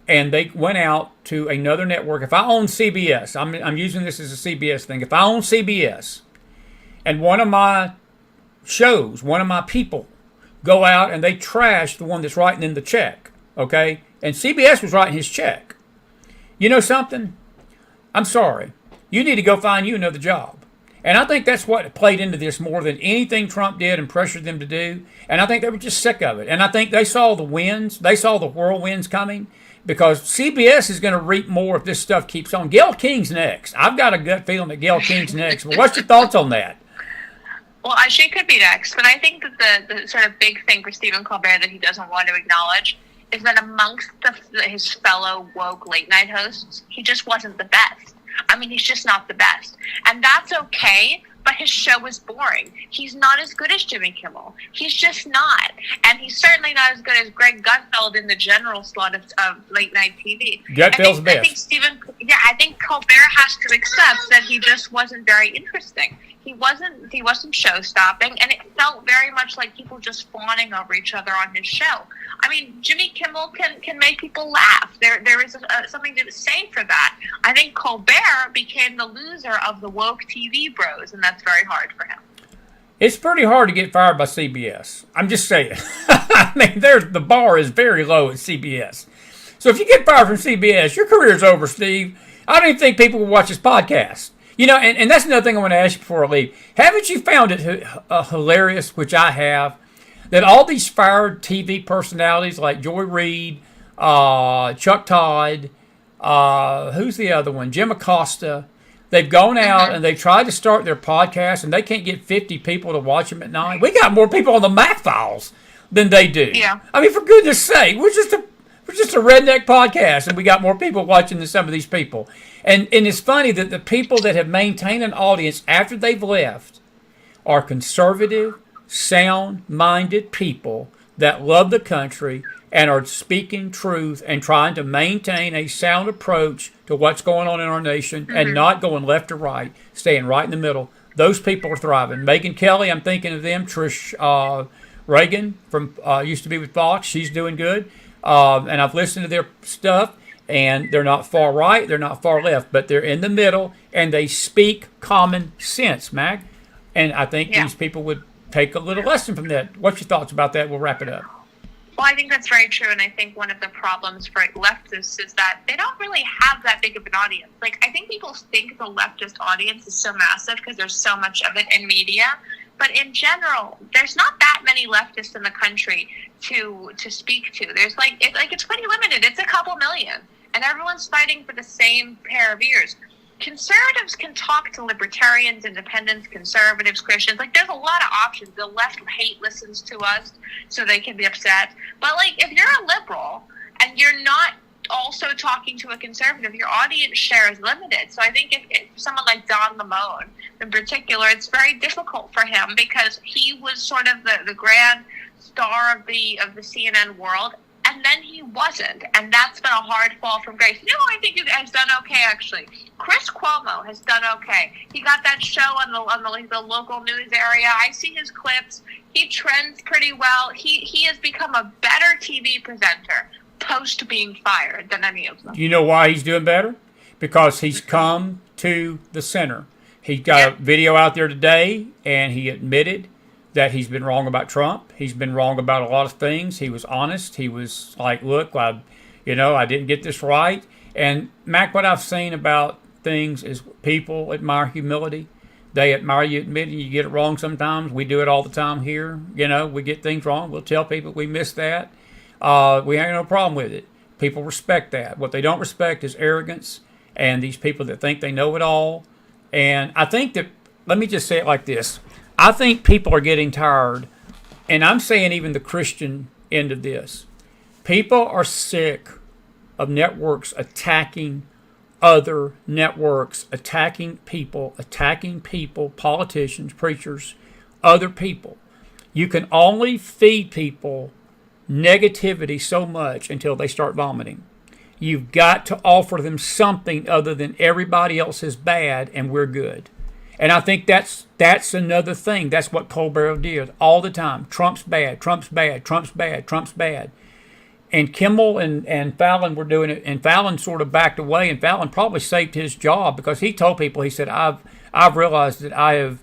Speaker 1: and they went out to another network. If I own CBS, I'm using this as a CBS thing. If I own CBS and one of my shows, one of my people go out and they trash the one that's writing in the check, okay, and CBS was writing his check, you know something? I'm sorry. You need to go find you another job. And I think that's what played into this more than anything Trump did and pressured them to do. And I think they were just sick of it. And I think they saw the winds. They saw the whirlwinds coming. because CBS is going to reap more if this stuff keeps on. Gayle King's next. I've got a gut feeling that Gayle King's next. But what's your thoughts on that?
Speaker 2: Well, she could be next, but I think that the sort of big thing for Stephen Colbert that he doesn't want to acknowledge is that amongst his fellow woke late night hosts, he just wasn't the best. I mean, he's just not the best. And that's okay, but his show is boring. He's not as good as Jimmy Kimmel. He's just not. And he's certainly not as good as Greg Gutfeld in the general slot of late night TV.
Speaker 1: Gutfeld's best.
Speaker 2: I think Colbert has to accept that he just wasn't very interesting. He wasn't show stopping, and it felt very much like people just fawning over each other on his show. I mean, Jimmy Kimmel can make people laugh. There is something to say for that. I think Colbert became the loser of the woke TV bros, and that's very hard for him.
Speaker 1: It's pretty hard to get fired by CBS. I'm just saying. I mean, the bar is very low at CBS. So if you get fired from CBS, your career's over, Steve. I don't even think people will watch this podcast. You know, and that's another thing I want to ask you before I leave. Haven't you found it hilarious, which I have, that all these fired TV personalities like Joy Reid, Chuck Todd, who's the other one? Jim Acosta, they've gone out and they've tried to start their podcast and they can't get 50 people to watch them at night. We got more people on the McFiles than they do.
Speaker 2: Yeah.
Speaker 1: I mean, for goodness sake, we're just a redneck podcast, and we got more people watching than some of these people. And it's funny that the people that have maintained an audience after they've left are conservative, sound-minded people that love the country and are speaking truth and trying to maintain a sound approach to what's going on in our nation and not going left or right, staying right in the middle. Those people are thriving. Megyn Kelly, I'm thinking of them. Trish Reagan from used to be with Fox. She's doing good. And I've listened to their stuff, and they're not far right, they're not far left, but they're in the middle, and they speak common sense, Mag. And I think these people would take a little lesson from that. What's your thoughts about that? We'll wrap it up.
Speaker 2: Well, I think that's very true, and I think one of the problems for leftists is that they don't really have that big of an audience. Like, I think people think the leftist audience is so massive because there's so much of it in media. But in general, there's not that many leftists in the country to speak to. There's it's pretty limited. It's a couple million, and everyone's fighting for the same pair of ears. Conservatives can talk to libertarians, independents, conservatives, Christians. Like, there's a lot of options. The left hate listens to us, so they can be upset. But like, if you're a liberal and you're not also talking to a conservative, your audience share is limited. So I think if someone like Don Lemon in particular, it's very difficult for him because he was sort of the grand star of the CNN world, and then he wasn't, and that's been a hard fall from grace. You know who I think has done okay, actually? Chris Cuomo has done okay. He got that show on the local news area. I see his clips. He trends pretty well. He has become a better TV presenter post being fired than any of them.
Speaker 1: You know why he's doing better? Because he's come to the center. He got a video out there today, and he admitted that he's been wrong about Trump. He's been wrong about a lot of things. He was honest. He was like, look, I didn't get this right. And Mac, what I've seen about things is people admire humility. They admire you admitting you get it wrong sometimes. We do it all the time here. We get things wrong. We'll tell people we missed that. We have no problem with it. People respect that. What they don't respect is arrogance and these people that think they know it all. And I think that, let me just say it like this. I think people are getting tired, and I'm saying even the Christian end of this. People are sick of networks attacking other networks, attacking people, politicians, preachers, other people. You can only feed people negativity so much until they start vomiting. You've got to offer them something other than everybody else is bad and we're good. And I think that's another thing. That's what Colbert did all the time. Trump's bad, Trump's bad, Trump's bad, Trump's bad. And Kimmel and Fallon were doing it, and Fallon sort of backed away, and Fallon probably saved his job because he told people, he said, I've realized that I have,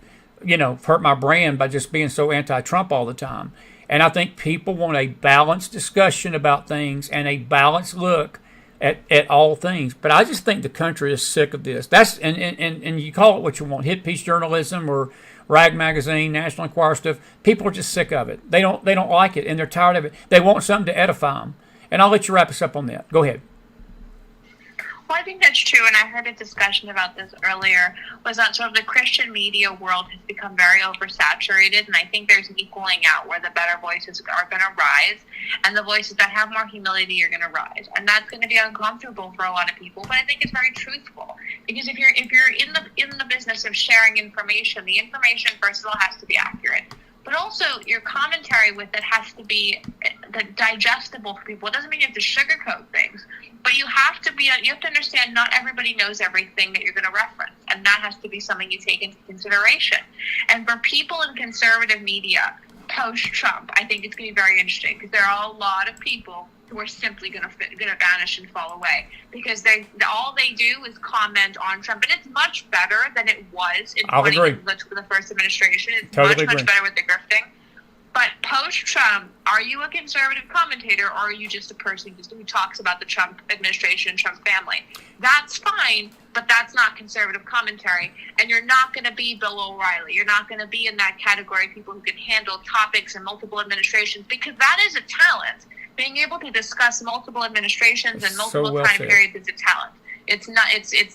Speaker 1: hurt my brand by just being so anti-Trump all the time. And I think people want a balanced discussion about things and a balanced look at all things. But I just think the country is sick of this. That's and you call it what you want, hit piece journalism or Rag Magazine, National Enquirer stuff. People are just sick of it. They don't like it, and they're tired of it. They want something to edify them. And I'll let you wrap us up on that. Go ahead.
Speaker 2: Well, I think that's true, and I heard a discussion about this earlier, was that sort of the Christian media world has become very oversaturated, and I think there's an equaling out where the better voices are going to rise, and the voices that have more humility are going to rise. And that's going to be uncomfortable for a lot of people, but I think it's very truthful. Because if you're in the business of sharing information, the information, first of all, has to be accurate. But also, your commentary with it has to be digestible for people. It doesn't mean you have to sugarcoat things, but you have to understand not everybody knows everything that you're going to reference, and that has to be something you take into consideration. And for people in conservative media, post-Trump, I think it's going to be very interesting, because there are a lot of people who are simply going to vanish and fall away, because all they do is comment on Trump, and it's much better than it was in the first administration. It's much better with the grifting. But post-Trump, are you a conservative commentator, or are you just a person who talks about the Trump administration and Trump family? That's fine, but that's not conservative commentary. And you're not going to be Bill O'Reilly. You're not going to be in that category of people who can handle topics and multiple administrations, because that is a talent. Being able to discuss multiple administrations and multiple time periods is a talent. It's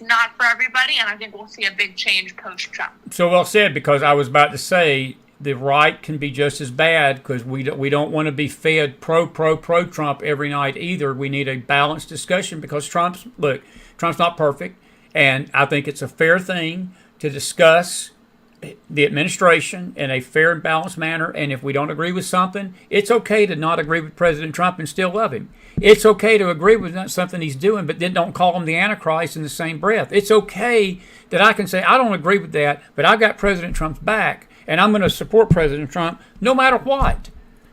Speaker 2: not for everybody, and I think we'll see a big change post-Trump.
Speaker 1: So well said, because I was about to say the right can be just as bad, because we don't want to be fed pro-Trump every night either. We need a balanced discussion, because Trump's not perfect, and I think it's a fair thing to discuss the administration in a fair and balanced manner. And if we don't agree with something, it's okay to not agree with President Trump and still love him. It's okay to agree with something he's doing, but then don't call him the Antichrist in the same breath. It's okay that I can say, I don't agree with that, but I've got President Trump's back, and I'm going to support President Trump no matter what.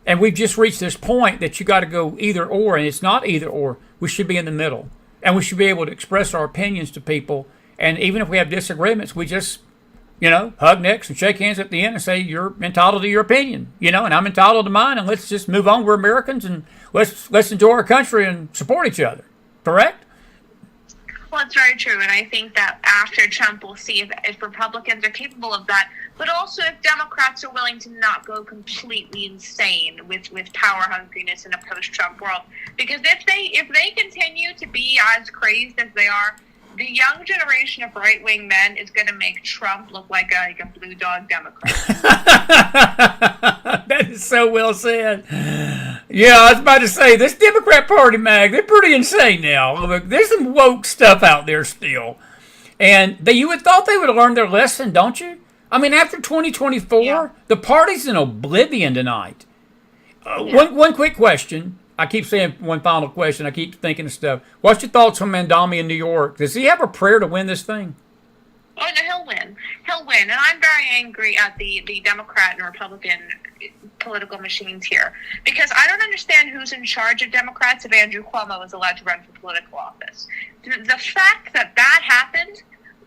Speaker 1: And we've just reached this point that you got to go either or, and it's not either or. We should be in the middle, and we should be able to express our opinions to people. And even if we have disagreements, we just hug necks and shake hands at the end and say, you're entitled to your opinion, and I'm entitled to mine, and let's just move on. We're Americans, and let's enjoy our country and support each other. Correct?
Speaker 2: Well, it's very true, and I think that after Trump, we'll see if Republicans are capable of that, but also if Democrats are willing to not go completely insane with power hungriness in a post-Trump world. Because if they continue to be as crazed as they are, the young generation of right-wing men is going to make Trump look like a blue dog Democrat.
Speaker 1: That is so well said. Yeah, I was about to say, this Democrat Party, they're pretty insane now. There's some woke stuff out there still. And you would thought they would have learned their lesson, don't you? I mean, after 2024, the party's in oblivion tonight. One quick question. I keep saying one final question. I keep thinking of stuff. What's your thoughts on Mandami in New York? Does he have a prayer to win this thing?
Speaker 2: Oh, no, he'll win. He'll win. And I'm very angry at the Democrat and Republican political machines here, because I don't understand who's in charge of Democrats if Andrew Cuomo is allowed to run for political office. The fact that happened,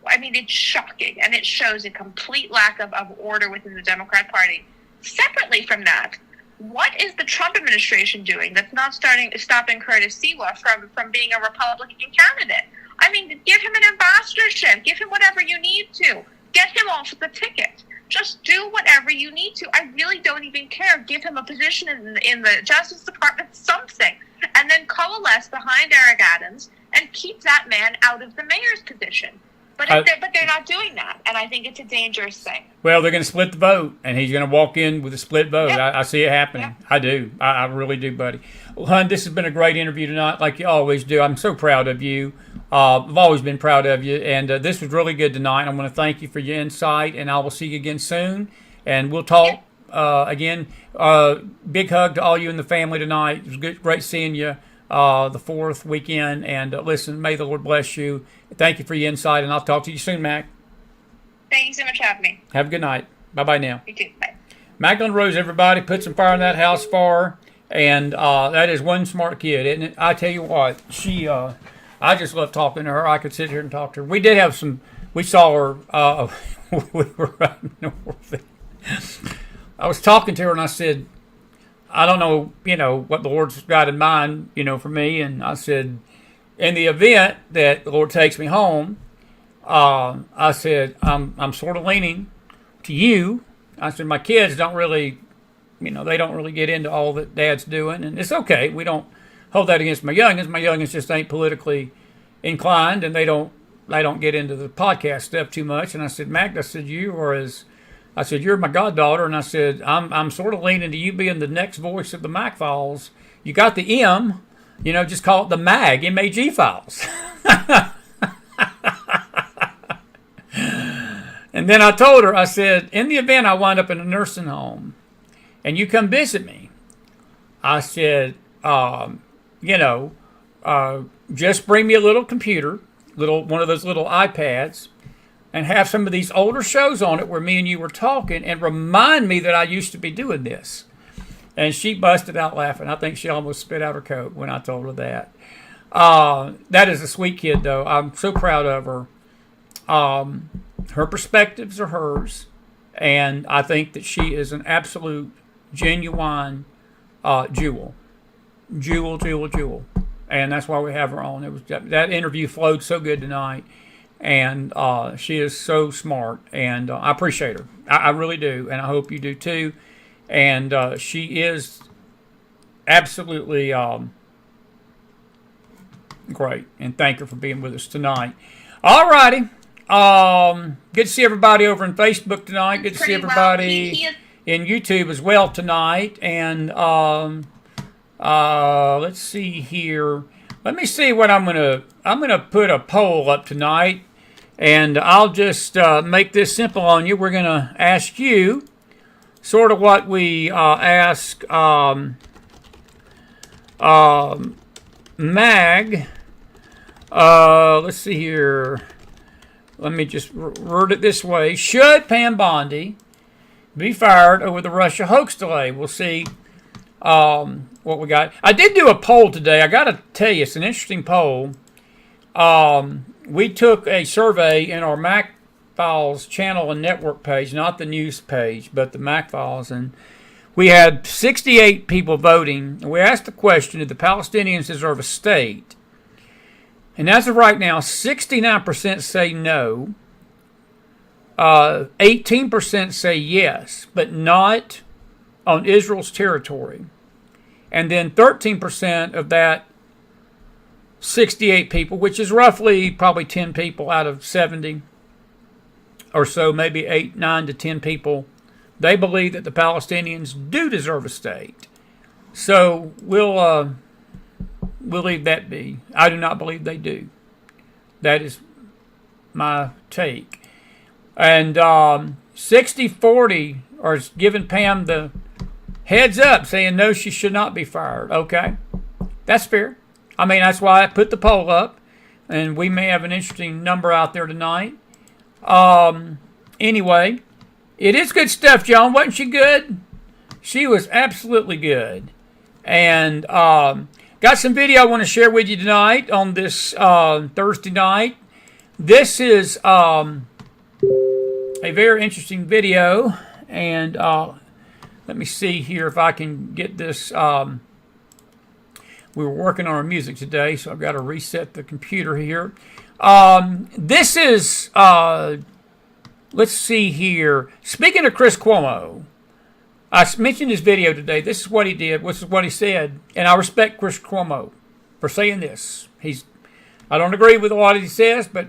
Speaker 2: I mean, it's shocking, and it shows a complete lack of order within the Democrat Party. Separately from that, what is the Trump administration doing that's not stopping Curtis Sewa from being a Republican candidate? I mean, give him an ambassadorship. Give him whatever you need to. Get him off the ticket. Just do whatever you need to. I really don't even care. Give him a position in the Justice Department, something. And then coalesce behind Eric Adams and keep that man out of the mayor's position. But they're not doing that, and I think it's a dangerous thing. Well,
Speaker 1: they're going to split the vote, and he's going to walk in with a split vote. Yep. I see it happening. Yep. I do. I really do, buddy. Well, hon, this has been a great interview tonight, like you always do. I'm so proud of you. I've always been proud of you, and this was really good tonight. I want to thank you for your insight, and I will see you again soon, and we'll talk again. Big hug to all you and the family tonight. It was great seeing you. The 4th weekend, and listen, may the Lord bless you. Thank you for your insight, and I'll talk to you soon, Mac.
Speaker 2: Thank you so much for having me.
Speaker 1: Have a good night. Bye-bye now.
Speaker 2: You too. Bye.
Speaker 1: Magdalene Rose, everybody, put some fire in that house for her, and that is one smart kid, isn't it? I tell you what, she, I just love talking to her. I could sit here and talk to her. We did have we saw her, we were riding north. I was talking to her, and I said, I don't know, what the Lord's got in mind, for me. And I said, in the event that the Lord takes me home, I said, I'm sort of leaning to you. I said, my kids don't really, they don't really get into all that Dad's doing. And it's okay. We don't hold that against my youngins. My youngins just ain't politically inclined, and they don't get into the podcast stuff too much. And I said, Magda, I said, you're my goddaughter, and I said, I'm sort of leaning to you being the next voice of the McFiles. You got the M, just call it the MAG files. And then I told her, I said, in the event I wind up in a nursing home and you come visit me, I said, just bring me a little computer, one of those little iPads, and have some of these older shows on it where me and you were talking, and remind me that I used to be doing this. And she busted out laughing. I think she almost spit out her coat when I told her that. That is a sweet kid, though. I'm so proud of her. Her perspectives are hers, and I think that she is an absolute, genuine jewel. Jewel. And that's why we have her on. It was that interview flowed so good tonight, and she is so smart, and I appreciate her. I really do, and I hope you do too. And she is absolutely great, and thank her for being with us tonight. All righty. Good to see everybody over on Facebook tonight. Good to see everybody in YouTube as well tonight. And let's see here. Let me see what I'm gonna put a poll up tonight, and I'll just make this simple on you. We're gonna ask you sort of what we ask Mag. Let's see here. Let me just word it this way. Should Pam Bondi be fired over the Russia hoax delay? We'll see what we got. I did do a poll today. I got to tell you, it's an interesting poll. We took a survey in our McFiles channel and network page, not the news page, but the McFiles, and we had 68 people voting. We asked the question, did the Palestinians deserve a state? And as of right now, 69% say no, 18% say yes, but not on Israel's territory. And then 13% of that 68 people, which is roughly probably 10 people out of 70 or so, maybe 9 to 10 people, they believe that the Palestinians do deserve a state. So we'll leave that be. I do not believe they do. That is my take. And 60-40 are giving Pam the heads up, saying no, she should not be fired. Okay, that's fair. I mean, that's why I put the poll up, and we may have an interesting number out there tonight. Anyway, it is good stuff, John. Wasn't she good? She was absolutely good. And got some video I want to share with you tonight on this Thursday night. This is a very interesting video, and let me see here if I can get this. We were working on our music today, so I've got to reset the computer here. This is, let's see here. Speaking of Chris Cuomo, I mentioned his video today. This is what he did. This is what he said. And I respect Chris Cuomo for saying this. I don't agree with what he says, but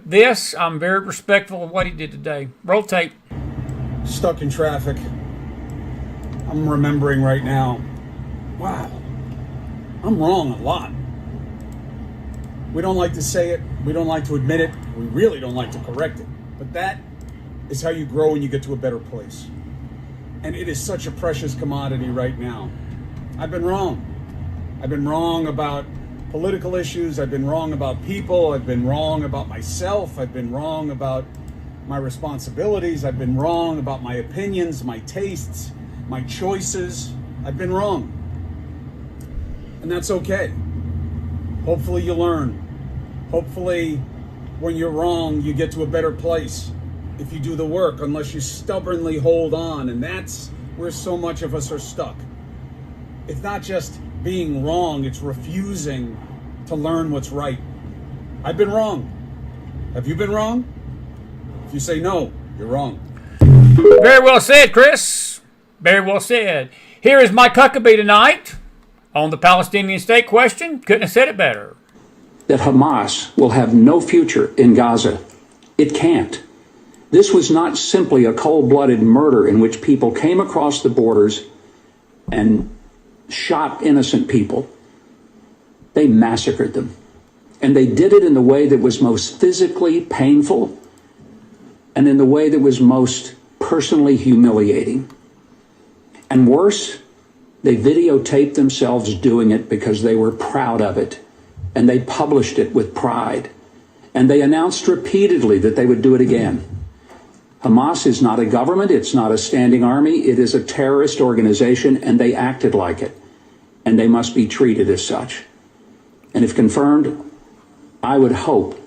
Speaker 1: I'm very respectful of what he did today. Roll tape.
Speaker 3: Stuck in traffic. I'm remembering right now. Wow. I'm wrong a lot. We don't like to say it. We don't like to admit it. We really don't like to correct it. But that is how you grow and you get to a better place. And it is such a precious commodity right now. I've been wrong. I've been wrong about political issues. I've been wrong about people. I've been wrong about myself. I've been wrong about my responsibilities. I've been wrong about my opinions, my tastes, my choices. I've been wrong. And that's okay. Hopefully you learn. Hopefully when you're wrong, you get to a better place if you do the work, unless you stubbornly hold on. And that's where so much of us are stuck. It's not just being wrong, it's refusing to learn what's right. I've been wrong. Have you been wrong? If you say no, you're wrong.
Speaker 1: Very well said, Chris. Very well said. Here is Mike Huckabee tonight on the Palestinian state question. Couldn't have said it better.
Speaker 4: that Hamas will have no future in Gaza. It can't. This was not simply a cold-blooded murder in which people came across the borders and shot innocent people. They massacred them. And they did it in the way that was most physically painful and in the way that was most personally humiliating. And worse, they videotaped themselves doing it because they were proud of it. And they published it with pride. And they announced repeatedly that they would do it again. Hamas is not a government. It's not a standing army. It is a terrorist organization, and they acted like it. And they must be treated as such. And if confirmed, I would hope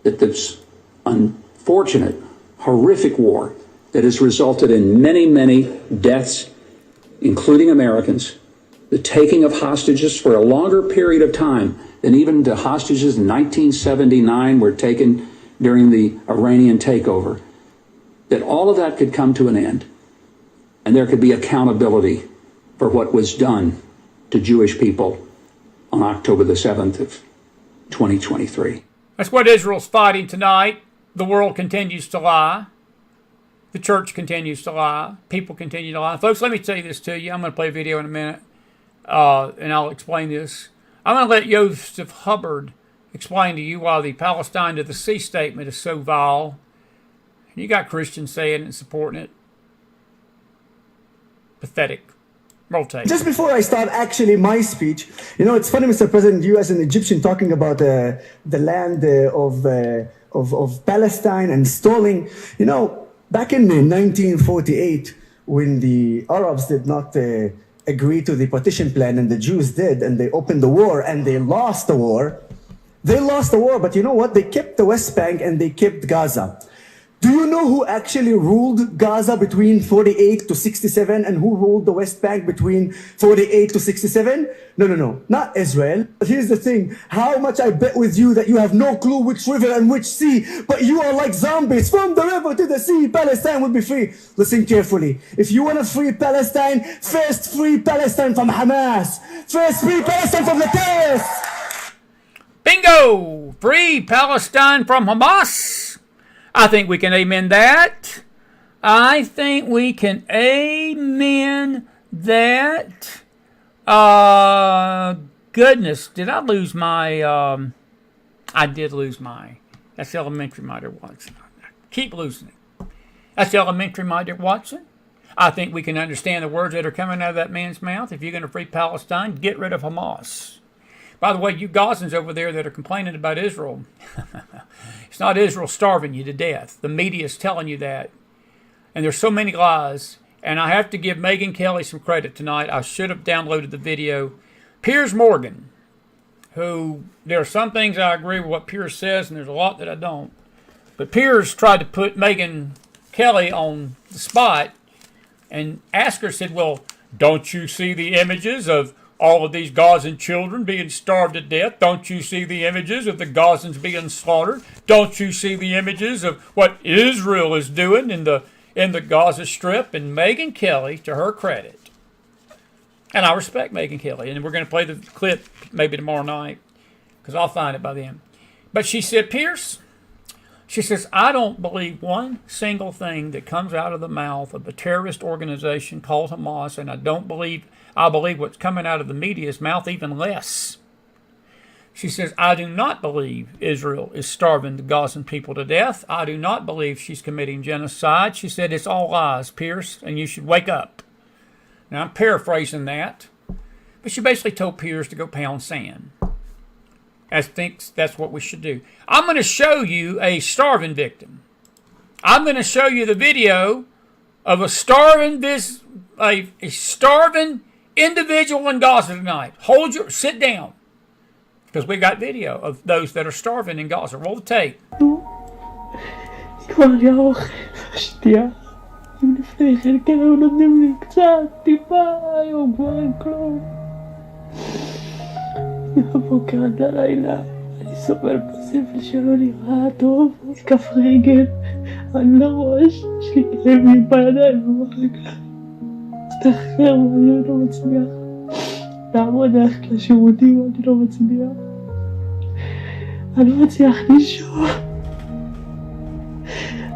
Speaker 4: that this unfortunate, horrific war that has resulted in many, many deaths, including Americans, the taking of hostages for a longer period of time than even the hostages in 1979 were taken during the Iranian takeover, that all of that could come to an end and there could be accountability for what was done to Jewish people on October the 7th of 2023.
Speaker 1: That's what Israel's fighting tonight. The world continues to lie. The church continues to lie. People continue to lie. Folks, let me say this to you. I'm going to play a video in a minute, and I'll explain this. I'm going to let Joseph Hubbard explain to you why the Palestine to the Sea statement is so vile. You got Christians saying it and supporting it. Pathetic. Roll tape.
Speaker 5: Just before I start actually my speech, you know, it's funny, Mr. President, you as an Egyptian talking about the land of Palestine and stalling. You know, back in 1948, when the Arabs did not agree to the partition plan and the Jews did, and they opened the war and they lost the war. They lost the war, but you know what? They kept the West Bank and they kept Gaza. Do you know who actually ruled Gaza between 48 to 67 and who ruled the West Bank between 48 to 67? No, not Israel. But here's the thing. How much I bet with you that you have no clue which river and which sea, but you are like zombies. From the river to the sea, Palestine will be free. Listen carefully. If you want to free Palestine, first free Palestine from Hamas. First free Palestine from the terrorists.
Speaker 1: Bingo! Free Palestine from Hamas. I think we can amen that. I think we can amen that. Goodness, did I lose my, I did lose my, that's elementary, my dear Watson. Keep losing it. That's elementary, my dear Watson. I think we can understand the words that are coming out of that man's mouth. If you're going to free Palestine, get rid of Hamas. By the way, you Gazans over there that are complaining about Israel, it's not Israel starving you to death. The media is telling you that. And there's so many lies. And I have to give Megyn Kelly some credit tonight. I should have downloaded the video. Piers Morgan, who, there are some things I agree with what Piers says, and there's a lot that I don't. But Piers tried to put Megyn Kelly on the spot and asked her, said, well, don't you see the images of all of these Gazan children being starved to death? Don't you see the images of the Gazans being slaughtered? Don't you see the images of what Israel is doing in the Gaza Strip? And Megyn Kelly, to her credit, and I respect Megyn Kelly, and we're going to play the clip maybe tomorrow night, because I'll find it by then. But she said, Pierce, she says, I don't believe one single thing that comes out of the mouth of a terrorist organization called Hamas, and I believe what's coming out of the media's mouth even less. She says, I do not believe Israel is starving the Gazan people to death. I do not believe she's committing genocide. She said, it's all lies, Pierce, and you should wake up. Now, I'm paraphrasing that, but she basically told Pierce to go pound sand. I think that's what we should do. I'm going to show you a starving victim. I'm going to show you the video of a starving individual in Gaza tonight. Sit down, because we got video of those that are starving in Gaza. Roll the tape.
Speaker 6: מהבוקר עד הלילה אני סובל בסבל שלא נראה טוב, כף רגל על הראש, יש לי כאבים בידיים וברגליים, משתחרר ואני לא מצליח לעמוד ללכת לשירותים, אני לא מצליח. אני לא מצליח לישון.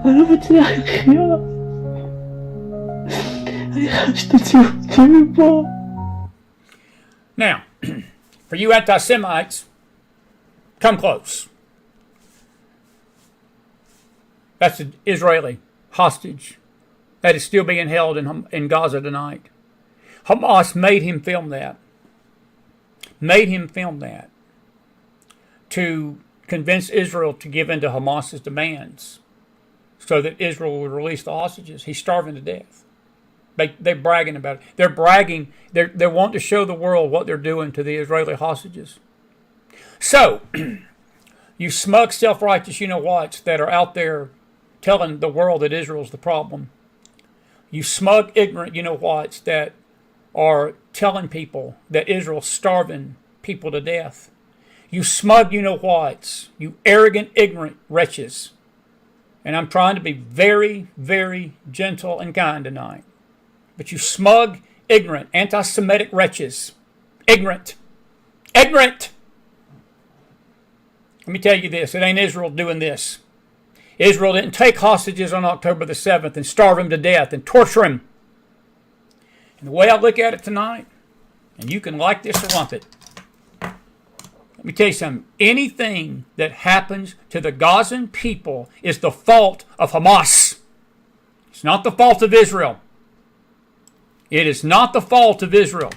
Speaker 6: אני לא מצליח לחיות. אני חייב שתוציאו אותי מפה.
Speaker 1: Now, for you anti-Semites, come close. That's an Israeli hostage that is still being held in Gaza tonight. Hamas made him film that. Made him film that to convince Israel to give in to Hamas's demands so that Israel would release the hostages. He's starving to death. They're bragging about it. They're bragging. They want to show the world what they're doing to the Israeli hostages. So, you smug, self-righteous you-know-whats that are out there telling the world that Israel's the problem. You smug, ignorant you-know-whats that are telling people that Israel's starving people to death. You smug you-know-whats. You arrogant, ignorant wretches. And I'm trying to be very, very gentle and kind tonight. But you smug, ignorant, anti-Semitic wretches. Ignorant. Ignorant! Let me tell you this. It ain't Israel doing this. Israel didn't take hostages on October the 7th and starve them to death and torture them. And the way I look at it tonight, and you can like this or lump it, let me tell you something. Anything that happens to the Gazan people is the fault of Hamas. It's not the fault of Israel. It is not the fault of Israel.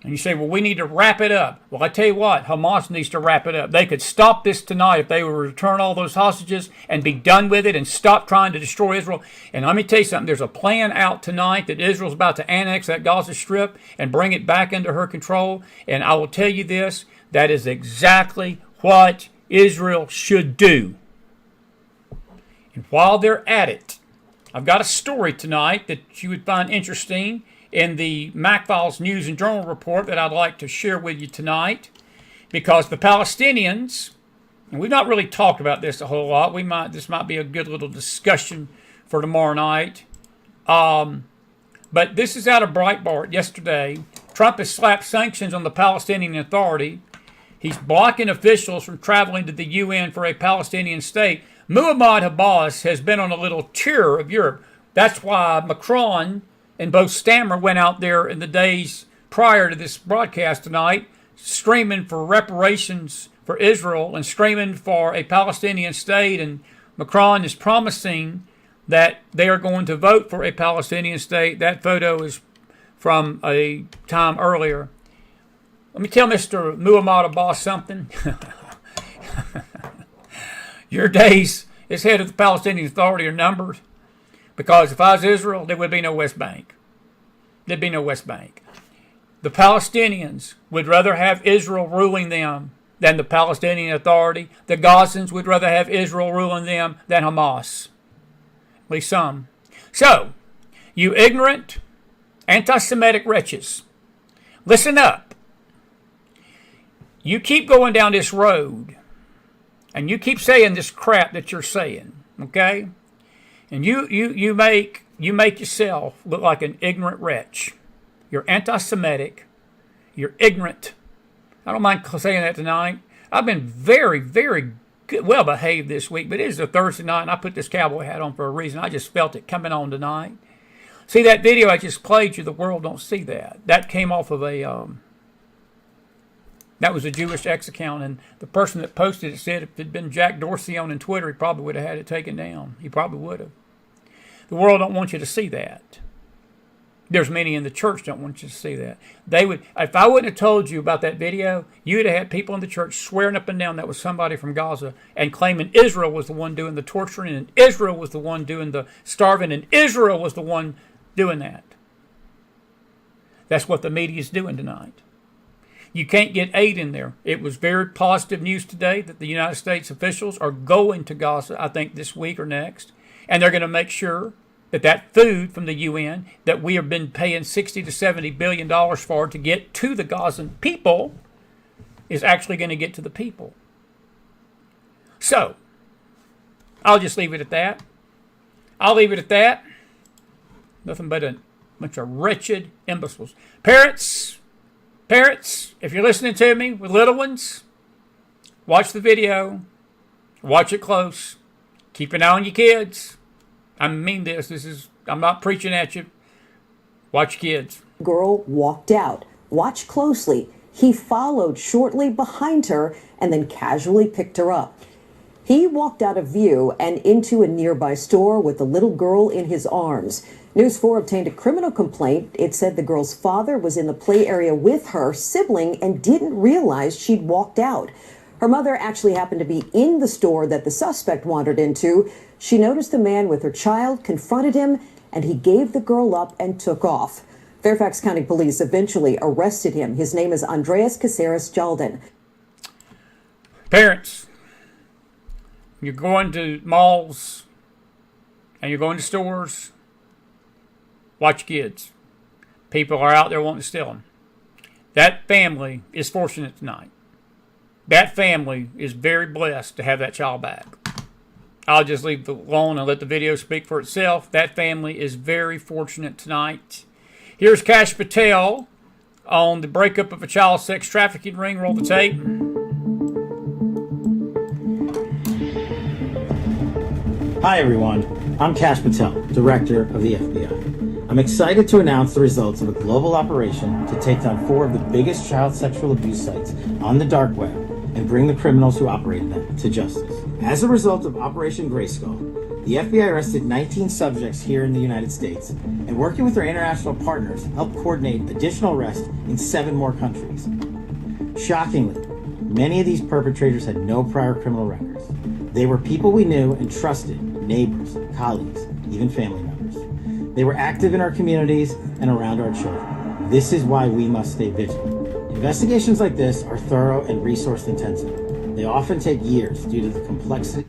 Speaker 1: And you say, well, we need to wrap it up. Well, I tell you what, Hamas needs to wrap it up. They could stop this tonight if they would return all those hostages and be done with it and stop trying to destroy Israel. And let me tell you something. There's a plan out tonight that Israel's about to annex that Gaza Strip and bring it back under her control. And I will tell you this, that is exactly what Israel should do. And while they're at it, I've got a story tonight that you would find interesting in the McFiles News and Journal report that I'd like to share with you tonight, because the Palestinians, and we've not really talked about this a whole lot. This might be a good little discussion for tomorrow night. But this is out of Breitbart yesterday. Trump has slapped sanctions on the Palestinian Authority. He's blocking officials from traveling to the UN for a Palestinian state. Muhammad Abbas has been on a little tour of Europe. That's why Macron and both Stammer went out there in the days prior to this broadcast tonight, screaming for reparations for Israel and screaming for a Palestinian state. And Macron is promising that they are going to vote for a Palestinian state. That photo is from a time earlier. Let me tell Mr. Muhammad Abbas something. Your days as head of the Palestinian Authority are numbered. Because if I was Israel, there would be no West Bank. There'd be no West Bank. The Palestinians would rather have Israel ruling them than the Palestinian Authority. The Gazans would rather have Israel ruling them than Hamas. At least some. So, you ignorant, anti-Semitic wretches, listen up. You keep going down this road, and you keep saying this crap that you're saying, okay? And you make yourself look like an ignorant wretch. You're anti-Semitic. You're ignorant. I don't mind saying that tonight. I've been very, very good, well behaved this week, but it is a Thursday night, and I put this cowboy hat on for a reason. I just felt it coming on tonight. See that video I just played you? The world don't see that. That came off of that was a Jewish X account, and the person that posted it said if it had been Jack Dorsey on Twitter, he probably would have had it taken down. He probably would have. The world don't want you to see that. There's many in the church don't want you to see that. They would, if I wouldn't have told you about that video, you would have had people in the church swearing up and down that was somebody from Gaza and claiming Israel was the one doing the torturing and Israel was the one doing the starving and Israel was the one doing that. That's what the media is doing tonight. You can't get aid in there. It was very positive news today that the United States officials are going to Gaza, I think this week or next, and they're going to make sure that that food from the UN that we have been paying $60 to $70 billion for to get to the Gazan people is actually going to get to the people. So, I'll just leave it at that. I'll leave it at that. Nothing but a bunch of wretched imbeciles. Parents, if you're listening to me with little ones, Watch the video. Watch it close. Keep an eye on your kids. I mean this. I'm not preaching at you. Watch your kids.
Speaker 7: Girl walked out. Watch closely. He followed shortly behind her and then casually picked her up. He walked out of view and into a nearby store with the little girl in his arms. News 4 obtained a criminal complaint. It said the girl's father was in the play area with her sibling and didn't realize she'd walked out. Her mother actually happened to be in the store that the suspect wandered into. She noticed the man with her child, confronted him, and he gave the girl up and took off. Fairfax County Police eventually arrested him. His name is Andreas Caceres Jalden.
Speaker 1: Parents, you're going to malls and you're going to stores, watch your kids. People are out there wanting to steal them. That family is fortunate tonight. That family is very blessed to have that child back. I'll just leave it alone and let the video speak for itself. That family is very fortunate tonight. Here's Kash Patel on the breakup of a child sex trafficking ring. Roll the tape.
Speaker 8: Hi everyone, I'm Kash Patel, Director of the FBI. I'm excited to announce the results of a global operation to take down 4 of the biggest child sexual abuse sites on the dark web and bring the criminals who operated them to justice. As a result of Operation Grayskull, the FBI arrested 19 subjects here in the United States and, working with our international partners, helped coordinate additional arrests in 7 more countries. Shockingly, many of these perpetrators had no prior criminal records. They were people we knew and trusted, neighbors, colleagues, even family members. They were active in our communities and around our children. This is why we must stay vigilant. Investigations like this are thorough and resource intensive. They often take years due to the complexity.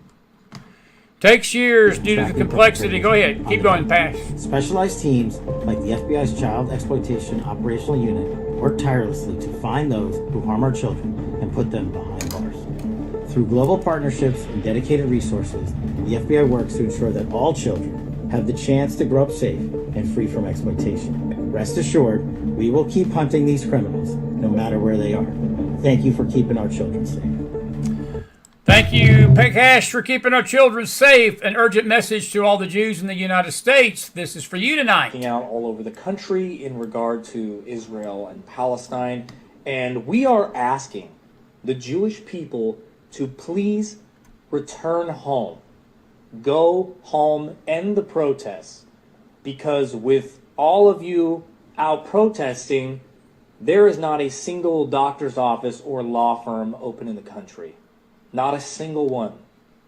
Speaker 1: Takes years due to the complexity. Go ahead. Keep going, Pash.
Speaker 8: Specialized teams like the FBI's Child Exploitation Operational Unit work tirelessly to find those who harm our children and put them behind bars. Through global partnerships and dedicated resources, the FBI works to ensure that all children have the chance to grow up safe and free from exploitation. Rest assured, we will keep hunting these criminals, no matter where they are. Thank you for keeping our children safe.
Speaker 1: Thank you, Kash, for keeping our children safe. An urgent message to all the Jews in the United States. This is for you tonight.
Speaker 9: Out all over the country in regard to Israel and Palestine. And we are asking the Jewish people to please return home. Go home, end the protests. Because with all of you out protesting, there is not a single doctor's office or law firm open in the country. Not a single one.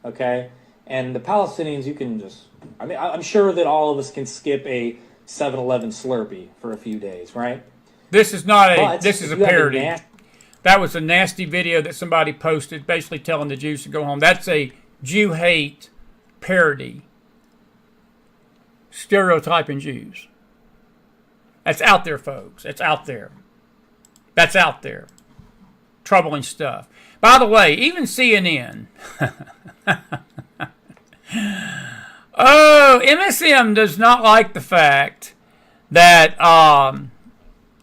Speaker 9: Okay? And the Palestinians, you can just, I'm sure that all of us can skip a 7-Eleven Slurpee for a few days, right?
Speaker 1: This is not a, this is a parody. That was a nasty video that somebody posted basically telling the Jews to go home. That's a Jew hate parody. Stereotyping Jews. That's out there, folks. It's out there. That's out there. Troubling stuff. By the way, even CNN. MSM does not like the fact that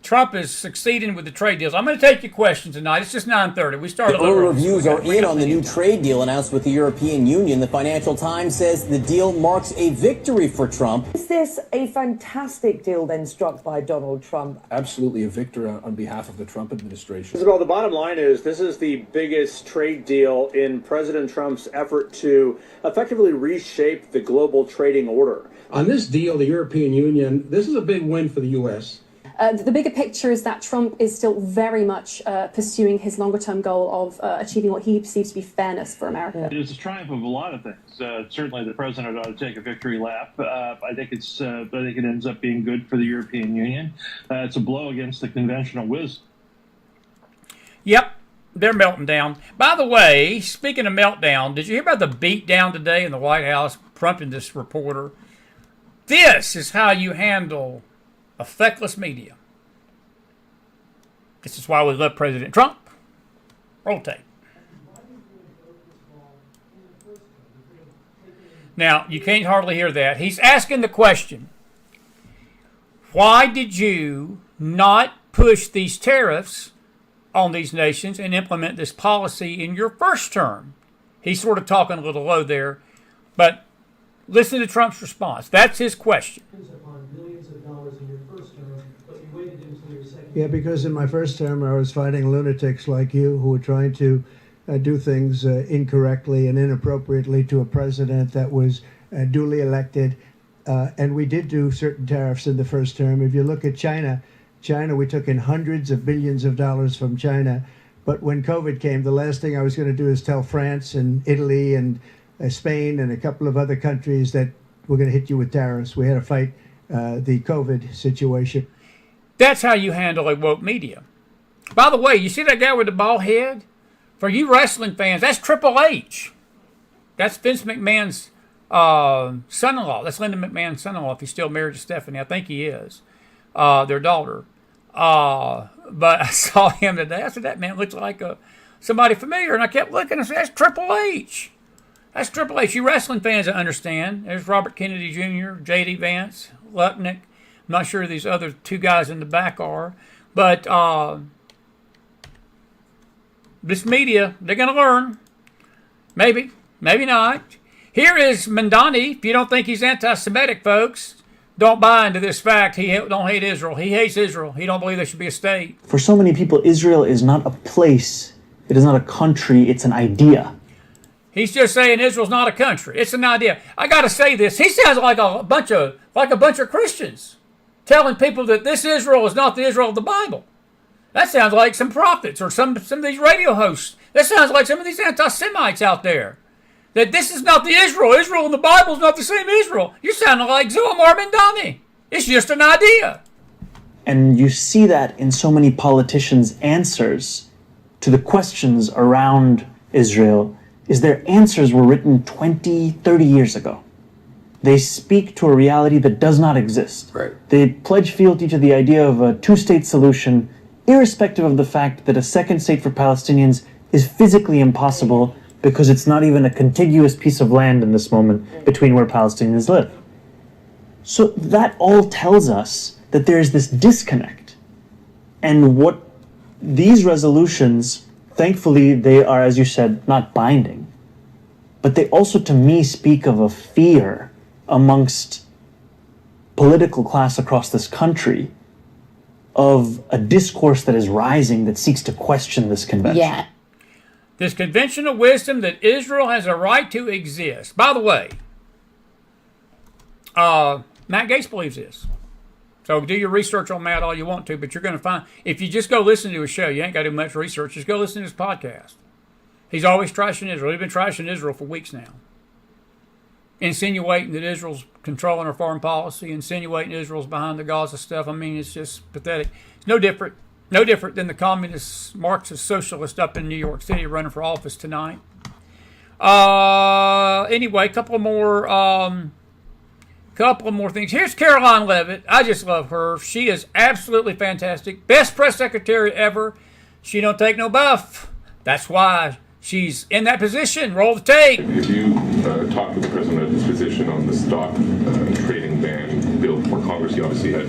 Speaker 1: Trump is succeeding with the trade deals. I'm going to take your question tonight. It's just 9:30. We started.
Speaker 10: Early reviews are in on the new trade deal announced with the European Union. The Financial Times says the deal marks a victory for Trump.
Speaker 7: Is this a fantastic deal then struck by Donald Trump?
Speaker 11: Absolutely a victory on behalf of the Trump administration.
Speaker 12: Isabel, the bottom line is this is the biggest trade deal in President Trump's effort to effectively reshape the global trading order.
Speaker 11: On this deal, the European Union, this is a big win for the U.S.
Speaker 13: The bigger picture is that Trump is still very much pursuing his longer-term goal of achieving what he perceives to be fairness for America.
Speaker 14: It is a triumph of a lot of things. Certainly, the president ought to take a victory lap. I think it ends up being good for the European Union. It's a blow against the conventional wisdom.
Speaker 1: Yep, they're melting down. By the way, speaking of meltdown, did you hear about the beatdown today in the White House prompting this reporter? This is how you handle a feckless media. This is why we love President Trump. Roll tape. Now, you can't hardly hear that. He's asking the question, why did you not push these tariffs on these nations and implement this policy in your first term? He's sort of talking a little low there, but listen to Trump's response. That's his question.
Speaker 5: Yeah, because in my first term, I was fighting lunatics like you who were trying to do things incorrectly and inappropriately to a president that was duly elected. And we did do certain tariffs in the first term. If you look at China, we took in hundreds of billions of dollars from China. But when COVID came, the last thing I was going to do is tell France and Italy and Spain and a couple of other countries that we're going to hit you with tariffs. We had to fight the COVID situation.
Speaker 1: That's how you handle a woke media. By the way, you see that guy with the bald head? For you wrestling fans, that's Triple H. That's Vince McMahon's son-in-law. That's Linda McMahon's son-in-law, if he's still married to Stephanie. I think he is. Their daughter. But I saw him today. I said, that man looks like somebody familiar. And I kept looking and I said, that's Triple H. That's Triple H. You wrestling fans that understand. There's Robert Kennedy Jr., J.D. Vance, Lucknick. I'm not sure who these other two guys in the back are. But this media, they're going to learn. Maybe. Maybe not. Here is Mandani. If you don't think he's anti-Semitic, folks, don't buy into this fact. He don't hate Israel. He hates Israel. He don't believe there should be a state.
Speaker 15: For so many people, Israel is not a place. It is not a country. It's an idea.
Speaker 1: He's just saying Israel's not a country. It's an idea. I got to say this. He sounds like a bunch of Christians telling people that this Israel is not the Israel of the Bible. That sounds like some prophets or some of these radio hosts. That sounds like some of these anti-Semites out there. That this is not the Israel. Israel in the Bible is not the same Israel. You're sounding like Zohar Mandani. It's just an idea.
Speaker 15: And you see that in so many politicians' answers to the questions around Israel is their answers were written 20, 30 years ago. They speak to a reality that does not exist.
Speaker 16: Right.
Speaker 15: They pledge fealty to the idea of a two-state solution, irrespective of the fact that a second state for Palestinians is physically impossible because it's not even a contiguous piece of land in this moment between where Palestinians live. So that all tells us that there's this disconnect. And what these resolutions, thankfully, they are, as you said, not binding. But they also, to me, speak of a fear amongst political class across this country of a discourse that is rising that seeks to question this convention.
Speaker 1: Yeah. This conventional wisdom that Israel has a right to exist. By the way, Matt Gaetz believes this. So do your research on Matt all you want to, but you're going to find, if you just go listen to his show, you ain't got to do much research, just go listen to his podcast. He's always trashing Israel. He's been trashing Israel for weeks now. Insinuating that Israel's controlling our foreign policy, insinuating Israel's behind the Gaza stuff. I mean, it's just pathetic. It's no different than the communist, Marxist, socialist up in New York City running for office tonight. Anyway, a couple more things. Here's Caroline Leavitt. I just love her. She is absolutely fantastic. Best press secretary ever. She don't take no buff. That's why she's in that position. Roll the tape.
Speaker 17: If you talked with the president of his position on the stock trading ban bill before Congress, he obviously had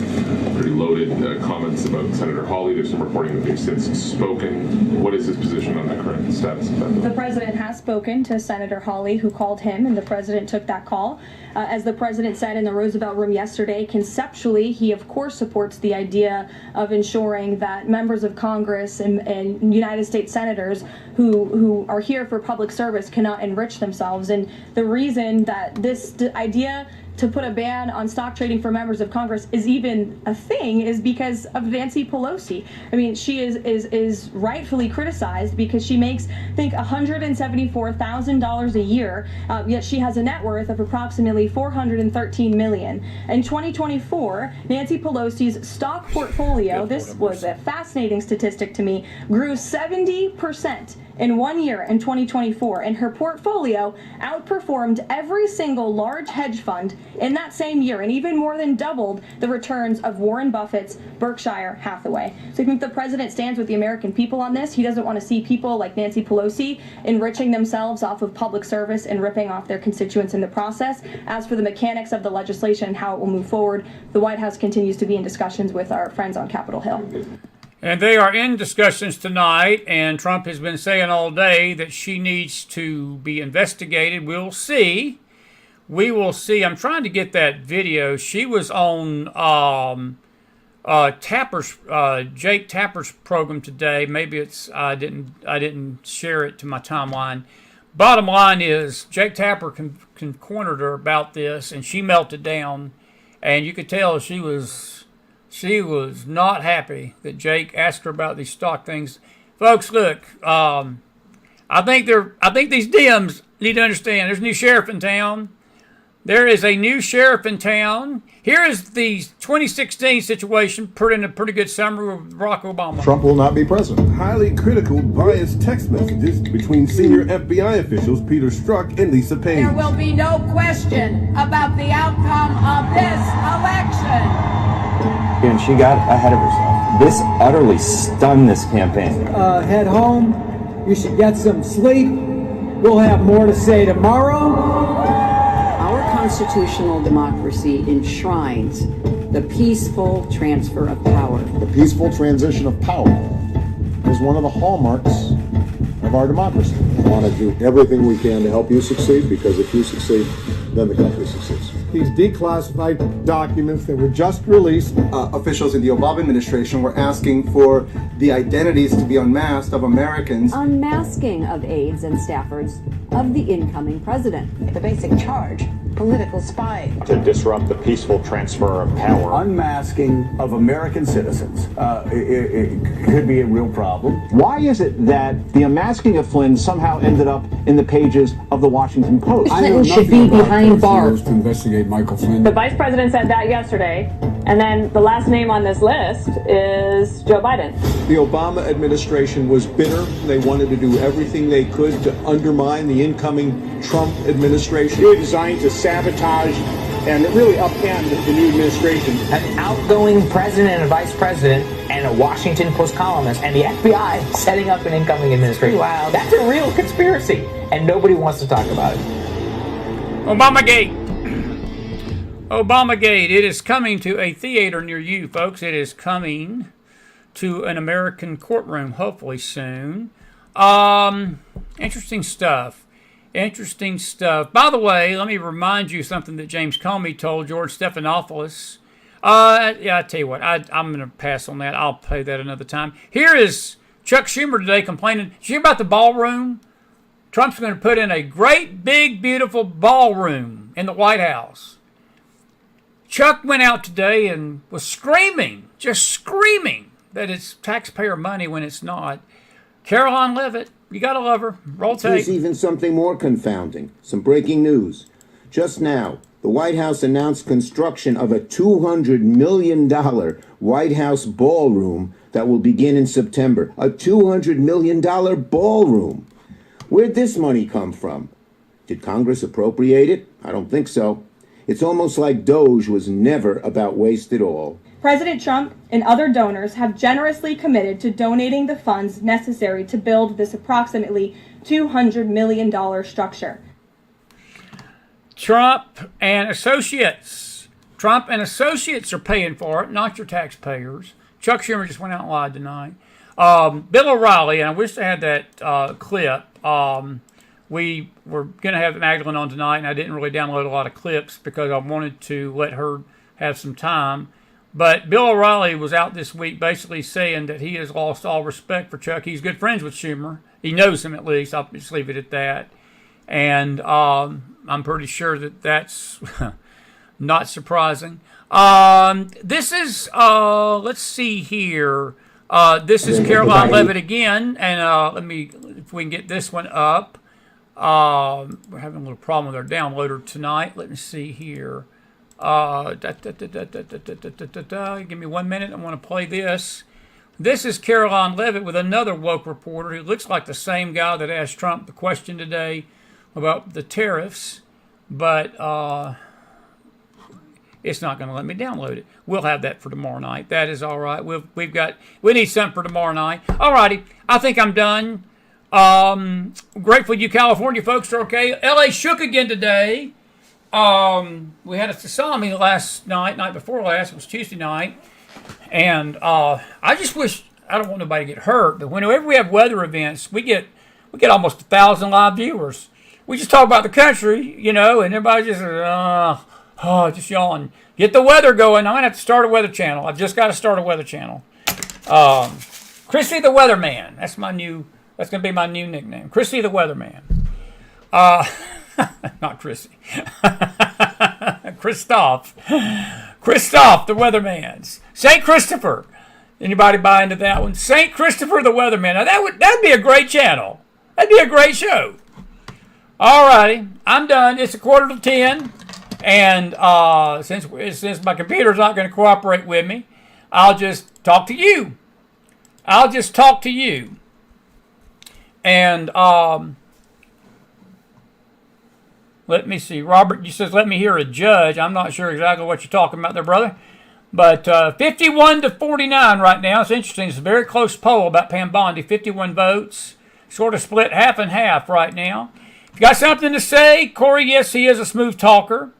Speaker 17: pretty loaded comments about Senator Hawley. There's some reporting that they've since spoken. What is his position on the current status of that bill?
Speaker 18: The president has spoken to Senator Hawley, who called him, and the president took that call. As the president said in the Roosevelt Room yesterday, conceptually, he of course supports the idea of ensuring that members of Congress and United States senators who are here for public service cannot enrich themselves. And the reason that this idea to put a ban on stock trading for members of Congress is even a thing is because of Nancy Pelosi. I mean, she is rightfully criticized because she makes, I think, $174,000 a year, yet she has a net worth of approximately $413 million. In 2024, Nancy Pelosi's stock portfolio, this was a fascinating statistic to me, grew 70% in 1 year in 2024, and her portfolio outperformed every single large hedge fund in that same year, and even more than doubled the returns of Warren Buffett's Berkshire Hathaway. So I think the president stands with the American people on this. He doesn't want to see people like Nancy Pelosi enriching themselves off of public service and ripping off their constituents in the process. As for the mechanics of the legislation and how it will move forward, the White House continues to be in discussions with our friends on Capitol Hill.
Speaker 1: And they are in discussions tonight, and Trump has been saying all day that she needs to be investigated. We'll see. We will see. I'm trying to get that video. She was on Jake Tapper's program today. Maybe it's I didn't share it to my timeline. Bottom line is Jake Tapper cornered her about this, and she melted down, and you could tell she was not happy that Jake asked her about these stock things. Folks, look, I think these Dems need to understand there's a new sheriff in town. There is a new sheriff in town. Here is the 2016 situation, put in a pretty good summary of Barack Obama.
Speaker 16: Trump will not be president. Highly critical biased text messages between senior FBI officials Peter Strzok and Lisa Page.
Speaker 19: There will be no question about the outcome of this election.
Speaker 20: And she got ahead of herself. This utterly stunned this campaign.
Speaker 21: Head home. You should get some sleep. We'll have more to say tomorrow.
Speaker 22: Our constitutional democracy enshrines the peaceful transfer of power.
Speaker 16: The peaceful transition of power is one of the hallmarks of our democracy. We want to do everything we can to help you succeed, because if you succeed, then the country succeeds. These declassified documents that were just released.
Speaker 23: Officials in the Obama administration were asking for the identities to be unmasked of Americans.
Speaker 22: Unmasking of aides and staffers of the incoming president.
Speaker 24: The basic charge, political spying.
Speaker 20: To disrupt the peaceful transfer of power.
Speaker 25: Unmasking of American citizens. It could be a real problem.
Speaker 20: Why is it that the unmasking of Flynn somehow ended up in the pages of the Washington Post?
Speaker 22: Clinton should be behind bars.
Speaker 25: To investigate Michael Flynn.
Speaker 26: The vice president said that yesterday, and then the last name on this list is Joe Biden.
Speaker 27: The Obama administration was bitter. They wanted to do everything they could to undermine the incoming Trump administration.
Speaker 28: Really designed to sabotage and really upend the new administration.
Speaker 29: An outgoing president and a vice president and a Washington Post columnist and the FBI setting up an incoming administration. Wow. That's a real conspiracy, and nobody wants to talk about it.
Speaker 1: Obamagate. Obamagate. It is coming to a theater near you, folks. It is coming to an American courtroom, hopefully soon. Interesting stuff. Interesting stuff. By the way, let me remind you something that James Comey told George Stephanopoulos. I tell you what, I'm going to pass on that. I'll play that another time. Here is Chuck Schumer today complaining. Did you hear about the ballroom? Trump's going to put in a great, big, beautiful ballroom in the White House. Chuck went out today and was screaming, just screaming, that it's taxpayer money when it's not. Caroline Leavitt, you got to love her. Roll tape.
Speaker 30: There's even something more confounding. Some breaking news. Just now, the White House announced construction of a $200 million White House ballroom that will begin in September. A $200 million ballroom. Where'd this money come from? Did Congress appropriate it? I don't think so. It's almost like Doge was never about waste at all.
Speaker 18: President Trump and other donors have generously committed to donating the funds necessary to build this approximately $200 million structure. Trump and Associates are paying for it, not your taxpayers. Chuck Schumer just went out and lied tonight. Bill O'Reilly, and I wish I had that clip. We were going to have Magdalene on tonight, and I didn't really download a lot of clips because I wanted to let her have some time. But Bill O'Reilly was out this week basically saying that he has lost all respect for Chuck. He's good friends with Schumer. He knows him at least. I'll just leave it at that. And I'm pretty sure that that's not surprising. This is, let's see here. This is Caroline Leavitt again. And let me, if we can get this one up. We're having a little problem with our downloader tonight. Let me see here. Give me 1 minute. I want to play this. This is Caroline Leavitt with another woke reporter who looks like the same guy that asked Trump the question today about the tariffs, but it's not going to let me download it. We'll have that for tomorrow night. That is all right. We need something for tomorrow night. All righty. I think I'm done. Grateful you California folks are okay. LA shook again today. We had a tsunami night before last. It was Tuesday night. And I just wish
Speaker 1: I don't want nobody to get hurt, but whenever we have weather events, we get almost 1,000 live viewers. We just talk about the country, and everybody just just yawning. Get the weather going. I'm gonna have to start a weather channel. I've just got to start a weather channel. Chrissy the Weatherman. That's gonna be my new nickname. Chrissy the Weatherman. Not Chrissy. Christoph the Weatherman. St. Christopher. Anybody buy into that one? St. Christopher the Weatherman. Now that'd be a great channel. That'd be a great show. Alrighty, I'm done. It's 9:45, and since my computer's not going to cooperate with me, I'll just talk to you. And let me see. Robert, you says, let me hear a judge. I'm not sure exactly what you're talking about there, brother. But 51-49 right now. It's interesting. It's a very close poll about Pam Bondi. 51 votes. Sort of split half and half right now. If you got something to say, Corey, yes, he is a smooth talker.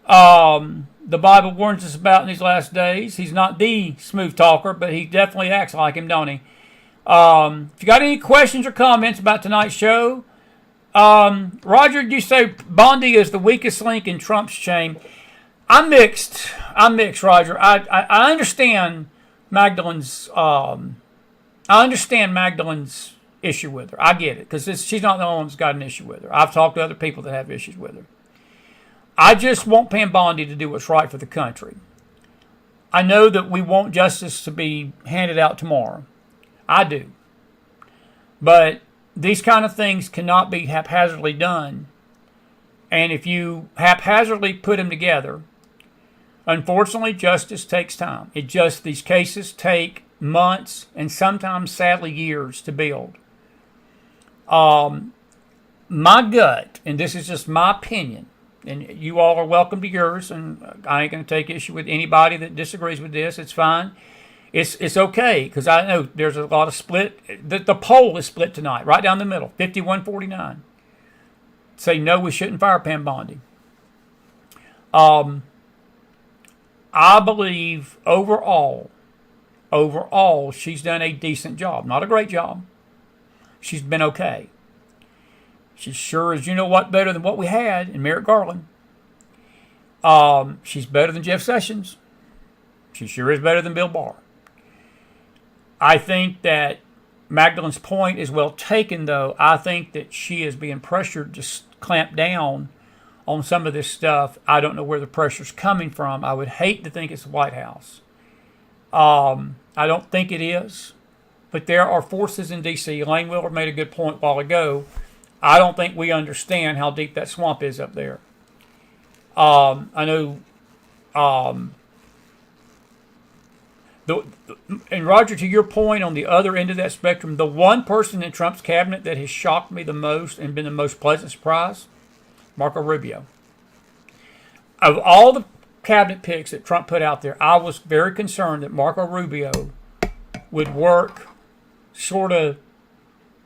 Speaker 1: The Bible warns us about in these last days. He's not the smooth talker, but he definitely acts like him, don't he? If you got any questions or comments about tonight's show, Roger, you say Bondi is the weakest link in Trump's chain. I'm mixed, Roger. I understand Magdalene's. Issue with her. I get it, because she's not the only one that's got an issue with her. I've talked to other people that have issues with her. I just want Pam Bondi to do what's right for the country. I know that we want justice to be handed out tomorrow. I do. But these kind of things cannot be haphazardly done. And if you haphazardly put them together, unfortunately, justice takes time. These cases take months and sometimes, sadly, years to build. My gut, and this is just my opinion, and you all are welcome to yours, and I ain't going to take issue with anybody that disagrees with this. It's fine. It's okay, because I know there's a lot of split. The poll is split tonight, right down the middle, 51-49. Say, no, we shouldn't fire Pam Bondi. I believe overall, she's done a decent job. Not a great job. She's been okay. She sure is, better than what we had in Merrick Garland. She's better than Jeff Sessions. She sure is better than Bill Barr. I think that Magdalene's point is well taken, though. I think that she is being pressured to clamp down on some of this stuff. I don't know where the pressure's coming from. I would hate to think it's the White House. I don't think it is. But there are forces in D.C. Lane Willard made a good point a while ago. I don't think we understand how deep that swamp is up there. I know... and Roger, to your point, on the other end of that spectrum, the one person in Trump's cabinet that has shocked me the most and been the most pleasant surprise, Marco Rubio. Of all the cabinet picks that Trump put out there, I was very concerned that Marco Rubio would work sort of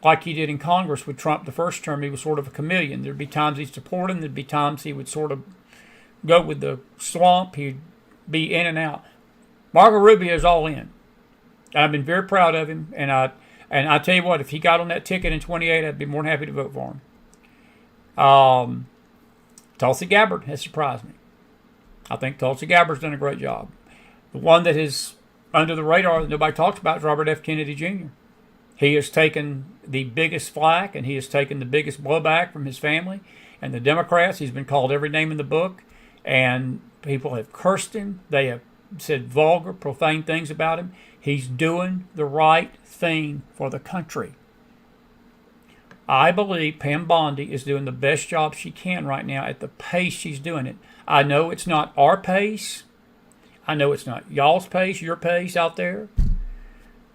Speaker 1: like he did in Congress with Trump the first term. He was sort of a chameleon. There'd be times he'd support him. There'd be times he would sort of go with the swamp. He'd be in and out. Marco Rubio is all in. I've been very proud of him. And I tell you what, if he got on that ticket in 28, I'd be more than happy to vote for him. Tulsi Gabbard has surprised me. I think Tulsi Gabbard's done a great job. The one that is under the radar that nobody talks about is Robert F. Kennedy Jr. He has taken the biggest flack, and he has taken the biggest blowback from his family and the Democrats. He's been called every name in the book, and people have cursed him. They have said vulgar, profane things about him. He's doing the right thing for the country. I believe Pam Bondi is doing the best job she can right now at the pace she's doing it. I know it's not our pace. I know it's not y'all's pace, your pace out there.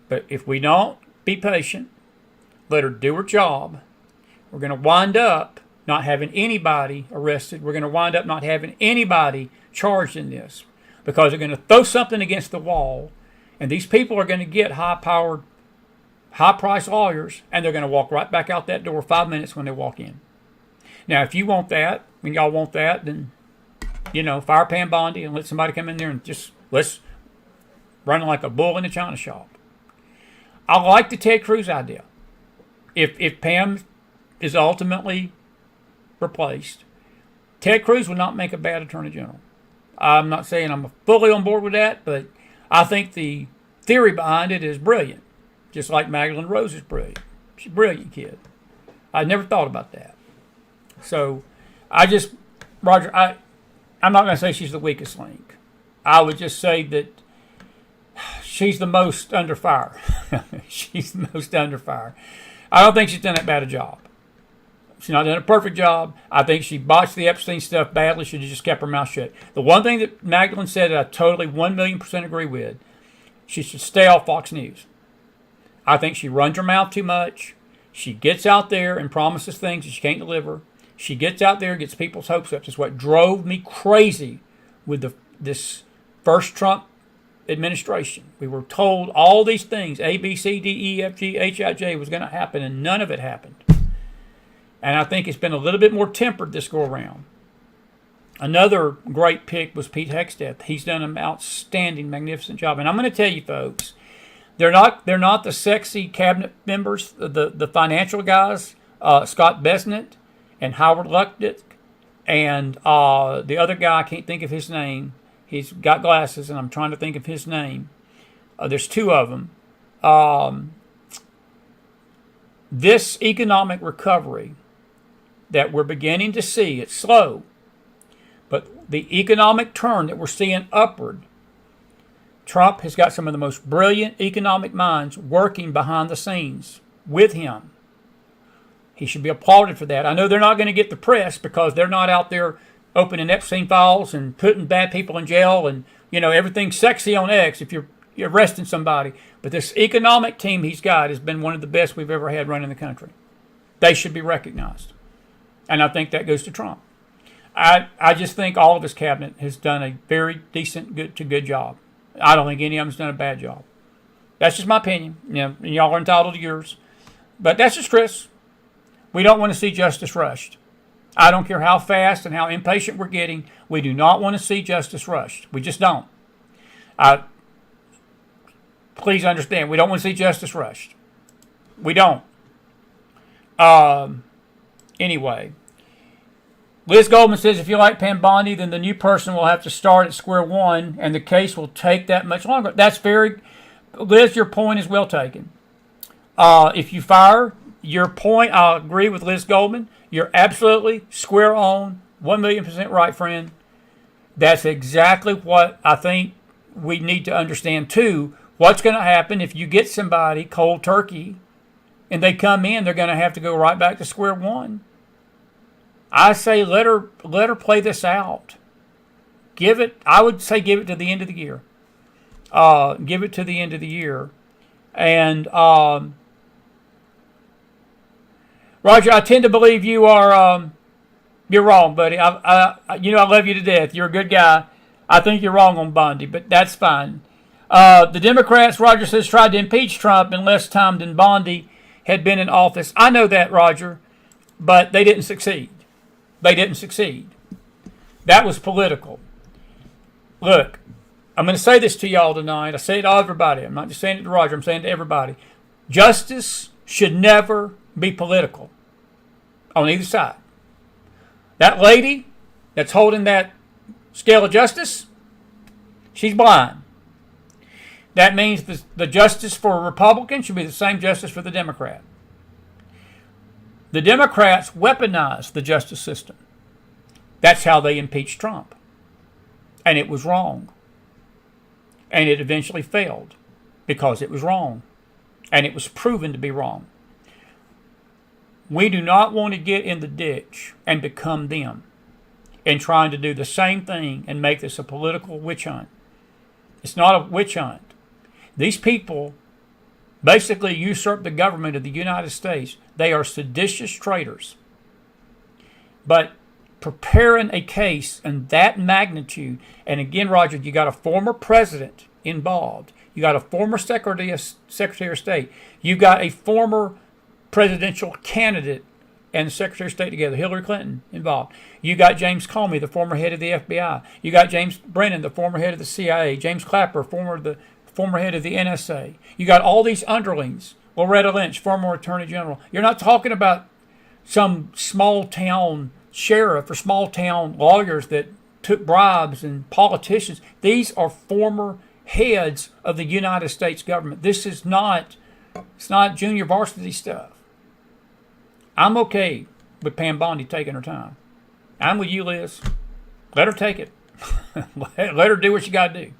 Speaker 1: But if we don't be patient, let her do her job, we're going to wind up not having anybody arrested. We're going to wind up not having anybody charged in this, because they're going to throw something against the wall, and these people are going to get high-powered, high-priced lawyers, and they're going to walk right back out that door 5 minutes when they walk in. Now, if you want that, when y'all want that, then, fire Pam Bondi and let somebody come in there and just let's run like a bull in a china shop. I like the Ted Cruz idea. If Pam is ultimately replaced, Ted Cruz would not make a bad attorney general. I'm not saying I'm fully on board with that, but I think the theory behind it is brilliant. Just like Magdalene Rose is brilliant. She's a brilliant kid. I never thought about that. So Roger, I'm not going to say she's the weakest link. I would just say that she's the most under fire. She's the most under fire. I don't think she's done that bad a job. She's not done a perfect job. I think she botched the Epstein stuff badly. She just kept her mouth shut. The one thing that Magdalene said that I totally 1,000,000% agree with, she should stay off Fox News. I think she runs her mouth too much. She gets out there and promises things that she can't deliver. She gets out there and gets people's hopes up. That's what drove me crazy with this first Trump administration. We were told all these things, A, B, C, D, E, F, G, H, I, J, was going to happen, and none of it happened. And I think it's been a little bit more tempered this go around. Another great pick was Pete Hegseth. He's done an outstanding, magnificent job. And I'm going to tell you, folks, they're not the sexy cabinet members, the financial guys, Scott Besnett and Howard Lutnick, and the other guy, I can't think of his name. He's got glasses, and I'm trying to think of his name. There's two of them. This economic recovery that we're beginning to see, it's slow, but the economic turn that we're seeing upward, Trump has got some of the most brilliant economic minds working behind the scenes with him. He should be applauded for that. I know they're not going to get the press because they're not out there opening Epstein files and putting bad people in jail and, everything's sexy on X if you're arresting somebody. But this economic team he's got has been one of the best we've ever had running the country. They should be recognized. And I think that goes to Trump. I just think all of his cabinet has done a very decent, good job. I don't think any of them's done a bad job. That's just my opinion. And y'all are entitled to yours. But that's just Chris. We don't want to see justice rushed. I don't care how fast and how impatient we're getting. We do not want to see justice rushed. We just don't. Please understand, we don't want to see justice rushed. We don't. Anyway, Liz Goldman says if you like Pam Bondi, then the new person will have to start at square one, and the case will take that much longer. That's Liz, your point is well taken. If you fire, your point, I agree with Liz Goldman. You're absolutely square on, 1,000,000% right, friend. That's exactly what I think we need to understand, too. What's going to happen if you get somebody cold turkey and they come in, they're going to have to go right back to square one. I say let her play this out. I would say give it to the end of the year. Give it to the end of the year. And Roger, I tend to believe you are you're wrong, buddy. I love you to death. You're a good guy. I think you're wrong on Bondi, but that's fine. The Democrats, Roger says, tried to impeach Trump in less time than Bondi had been in office. I know that, Roger, but they didn't succeed. That was political. Look, I'm going to say this to y'all tonight. I say it to everybody. I'm not just saying it to Roger. I'm saying it to everybody. Justice should never be political on either side. That lady that's holding that scale of justice, she's blind. That means the justice for a Republican should be the same justice for the Democrat. The Democrats weaponized the justice system. That's how they impeached Trump. And it was wrong. And it eventually failed because it was wrong. And it was proven to be wrong. We do not want to get in the ditch and become them and trying to do the same thing and make this a political witch hunt. It's not a witch hunt. These people basically usurp the government of the United States. They are seditious traitors. But preparing a case in that magnitude, and again, Roger, you got a former president involved. You got a former Secretary of State. You got a former presidential candidate and Secretary of State together, Hillary Clinton, involved. You got James Comey, the former head of the FBI. You got James Brennan, the former head of the CIA. James Clapper, former head of the NSA. You got all these underlings. Loretta Lynch, former Attorney General. You're not talking about some small town sheriff or small town lawyers that took bribes and politicians. These are former heads of the United States government. This is not, it's not junior varsity stuff. I'm okay with Pam Bondi taking her time. I'm with you, Liz. Let her take it. Let her do what she got to do.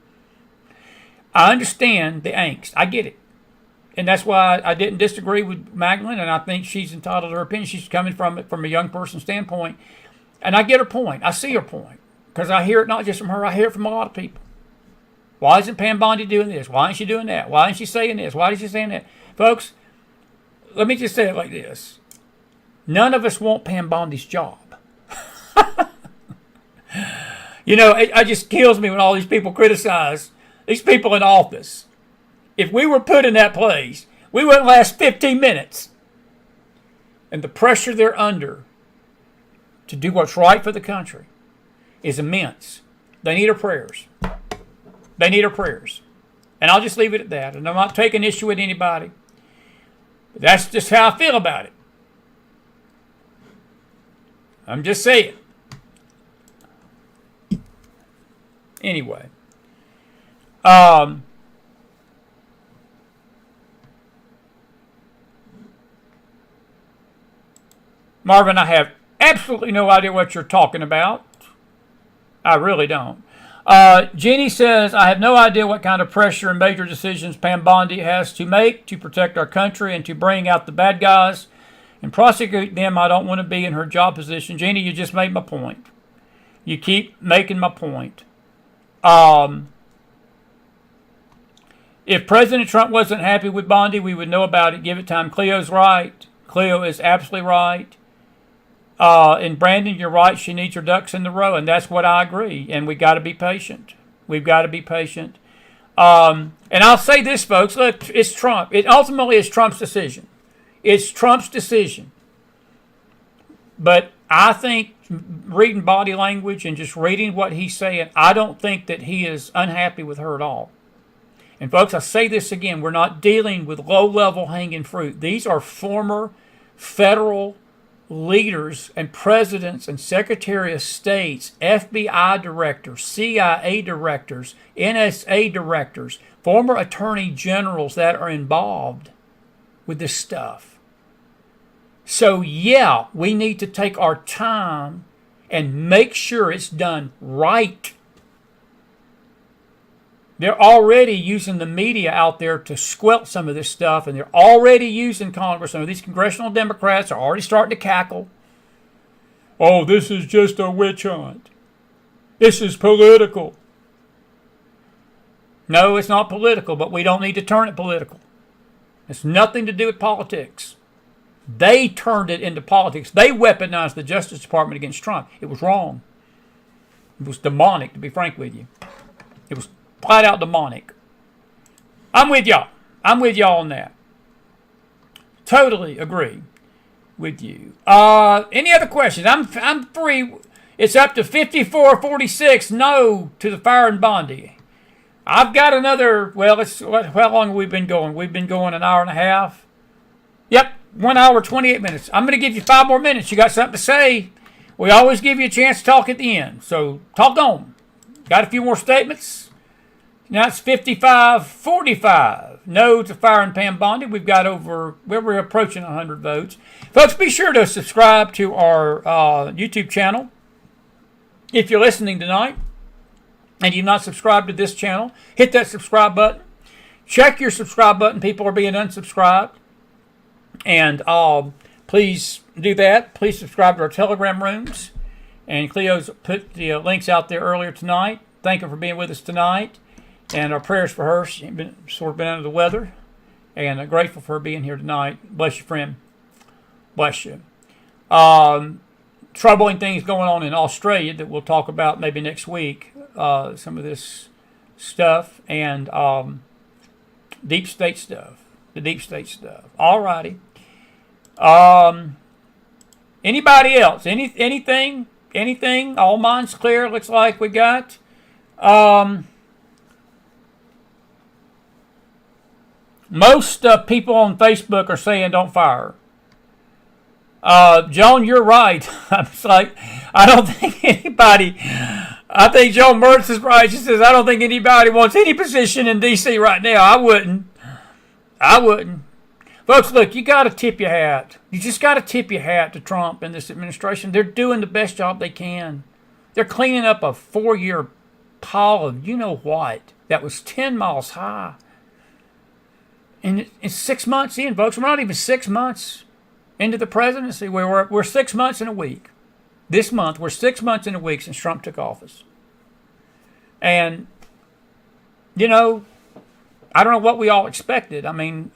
Speaker 1: I understand the angst. I get it. And that's why I didn't disagree with Magdalene, and I think she's entitled to her opinion. She's coming from it from a young person's standpoint. And I get her point. I see her point. Because I hear it not just from her, I hear it from a lot of people. Why isn't Pam Bondi doing this? Why isn't she doing that? Why isn't she saying this? Why is she saying that? Folks, let me just say it like this. None of us want Pam Bondi's job. You know, it just kills me when all these people criticize these people in office. If we were put in that place, we wouldn't last 15 minutes. And the pressure they're under to do what's right for the country is immense. They need our prayers. They need our prayers. And I'll just leave it at that. And I'm not taking issue with anybody. But that's just how I feel about it. I'm just saying. Anyway. Marvin, I have absolutely no idea what you're talking about. I really don't. Jeannie says, I have no idea what kind of pressure and major decisions Pam Bondi has to make to protect our country and to bring out the bad guys and prosecute them. I don't want to be in her job position. Jeannie, you just made my point. You keep making my point. If President Trump wasn't happy with Bondi, we would know about it. Give it time. Cleo's right. Cleo is absolutely right. And Brandon, you're right. She needs her ducks in the row, and that's what I agree. And we got to be patient. We've got to be patient. And I'll say this, folks. Look, it's Trump. It ultimately is Trump's decision. It's Trump's decision. But I think reading body language and just reading what he's saying, I don't think that he is unhappy with her at all. And folks, I say this again. We're not dealing with low-level hanging fruit. These are former federal leaders and presidents and secretary of states, FBI directors, CIA directors, NSA directors, former attorney generals that are involved with this stuff. So yeah, we need to take our time and make sure it's done right. They're already using the media out there to squelch some of this stuff, and they're already using Congress. Some of these congressional Democrats are already starting to cackle. Oh, this is just a witch hunt. This is political. No, it's not political, but we don't need to turn it political. It's nothing to do with politics. They turned it into politics. They weaponized the Justice Department against Trump. It was wrong. It was demonic, to be frank with you. It was flat out demonic. I'm with y'all. I'm with y'all on that. Totally agree with you. Any other questions? I'm free. It's up to 54-46 no to the firing Bondi. I've got another, well, how long have we been going? We've been going an hour and a half. Yep, 1 hour, 28 minutes. I'm going to give you 5 more minutes. You got something to say? We always give you a chance to talk at the end. So talk on. Got a few more statements? Now it's 55-45. No to firing Pam Bondi. We're approaching 100 votes. Folks, be sure to subscribe to our YouTube channel. If you're listening tonight and you've not subscribed to this channel, hit that subscribe button. Check your subscribe button. People are being unsubscribed. And please do that. Please subscribe to our Telegram rooms. And Cleo's put the links out there earlier tonight. Thank her for being with us tonight. And our prayers for her. She's been under the weather. And grateful for her being here tonight. Bless you, friend. Bless you. Troubling things going on in Australia that we'll talk about maybe next week. Some of this stuff. And deep state stuff. The deep state stuff. All righty. Anybody else? Anything? Anything? All minds clear. Looks like we got. Most people on Facebook are saying don't fire her. Joan, you're right. I'm like, I don't think anybody. I think Joan Mertz is right. She says I don't think anybody wants any position in D.C. right now. I wouldn't. Folks, look, you got to tip your hat. You just got to tip your hat to Trump and this administration. They're doing the best job they can. They're cleaning up a 4-year pile of you know what that was 10 miles high. And it's 6 months in, folks. We're not even 6 months into the presidency. We're 6 months in a week. This month, we're 6 months in a week since Trump took office. And, you know, I don't know what we all expected. I mean,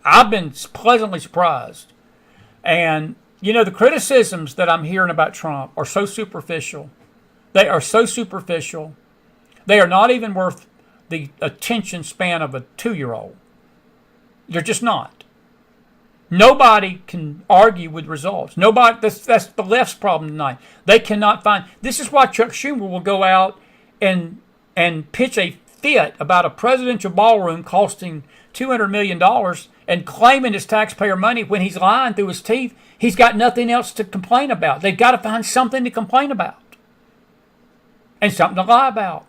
Speaker 1: I've been pleasantly surprised. And, you know, the criticisms that I'm hearing about Trump are so superficial. They are so superficial. They are not even worth the attention span of a 2-year-old. They're just not. Nobody can argue with results. Nobody. That's the left's problem tonight. They cannot find. This is why Chuck Schumer will go out and pitch a fit about a presidential ballroom costing $200 million and claiming it's taxpayer money when he's lying through his teeth. He's got nothing else to complain about. They've got to find something to complain about and something to lie about.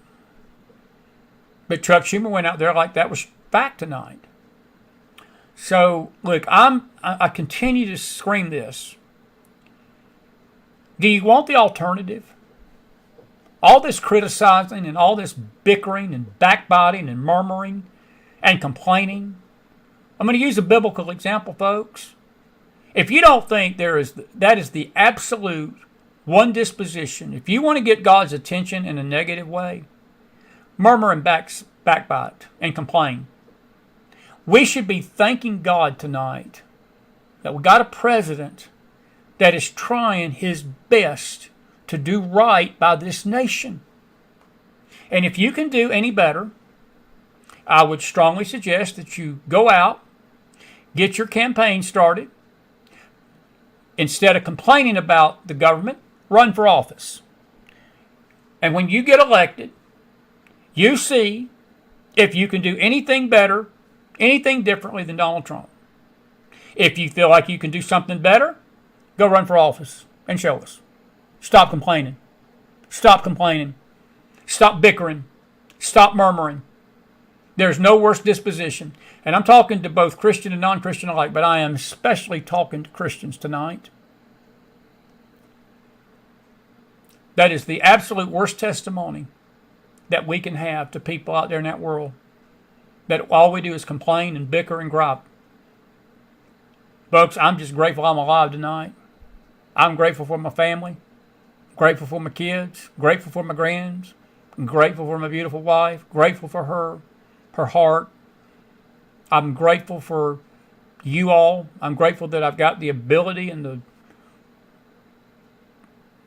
Speaker 1: But Chuck Schumer went out there like that was fact tonight. So, look, I continue to scream this. Do you want the alternative? All this criticizing and all this bickering and backbiting and murmuring and complaining. I'm going to use a biblical example, folks. If you don't think that is the absolute one disposition, if you want to get God's attention in a negative way, murmur and backbite and complain. We should be thanking God tonight that we got a president that is trying his best to do right by this nation. And if you can do any better, I would strongly suggest that you go out, get your campaign started. Instead of complaining about the government, run for office. And when you get elected, you see if you can do anything better, anything differently than Donald Trump. If you feel like you can do something better, go run for office and show us. Stop complaining. Stop complaining. Stop bickering. Stop murmuring. There's no worse disposition. And I'm talking to both Christian and non-Christian alike, but I am especially talking to Christians tonight. That is the absolute worst testimony that we can have to people out there in that world. That all we do is complain and bicker and gripe. Folks, I'm just grateful I'm alive tonight. I'm grateful for my family. Grateful for my kids. Grateful for my grands. Grateful for my beautiful wife. Grateful for her heart. I'm grateful for you all. I'm grateful that I've got the ability and the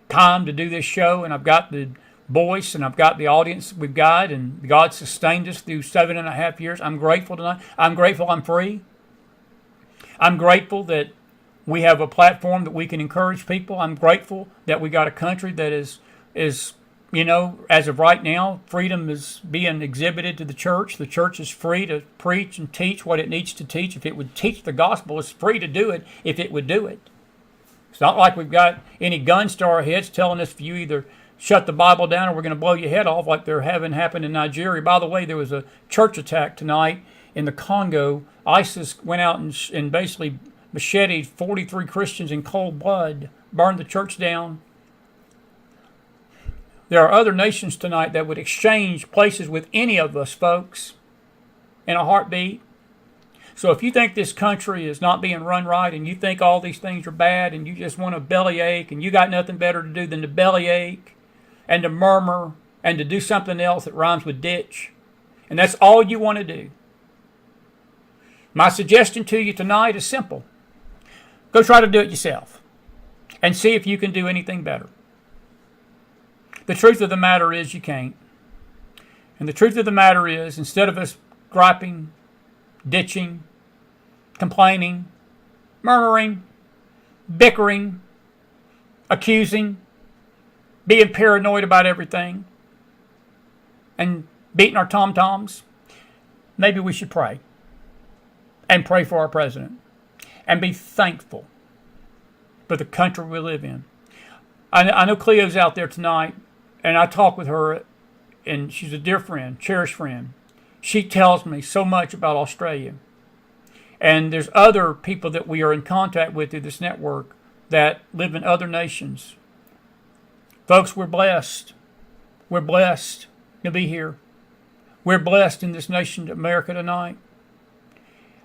Speaker 1: time to do this show, and I've got the voice, and I've got the audience we've got, and God sustained us through 7.5 years. I'm grateful tonight. I'm grateful I'm free. I'm grateful that we have a platform that we can encourage people. I'm grateful that we got a country that is you know, as of right now, freedom is being exhibited to the church. The church is free to preach and teach what it needs to teach. If it would teach the gospel, it's free to do it if it would do it. It's not like we've got any guns to our heads telling us if you either shut the Bible down or we're going to blow your head off like they're having happened in Nigeria. By the way, there was a church attack tonight in the Congo. ISIS went out and basically macheted 43 Christians in cold blood, burned the church down. There are other nations tonight that would exchange places with any of us, folks, in a heartbeat. So if you think this country is not being run right and you think all these things are bad and you just want to bellyache and you got nothing better to do than to bellyache and to murmur and to do something else that rhymes with ditch, and that's all you want to do, my suggestion to you tonight is simple. Go try to do it yourself and see if you can do anything better. The truth of the matter is you can't. And the truth of the matter is, instead of us griping, ditching, complaining, murmuring, bickering, accusing, being paranoid about everything, and beating our tom-toms, maybe we should pray. and pray for our president and be thankful for the country we live in. I know Cleo's out there tonight, and I talk with her, and she's a dear friend, cherished friend. She tells me so much about Australia. And there's other people that we are in contact with through this network that live in other nations. Folks, we're blessed. We're blessed to be here. We're blessed in this nation, America, tonight.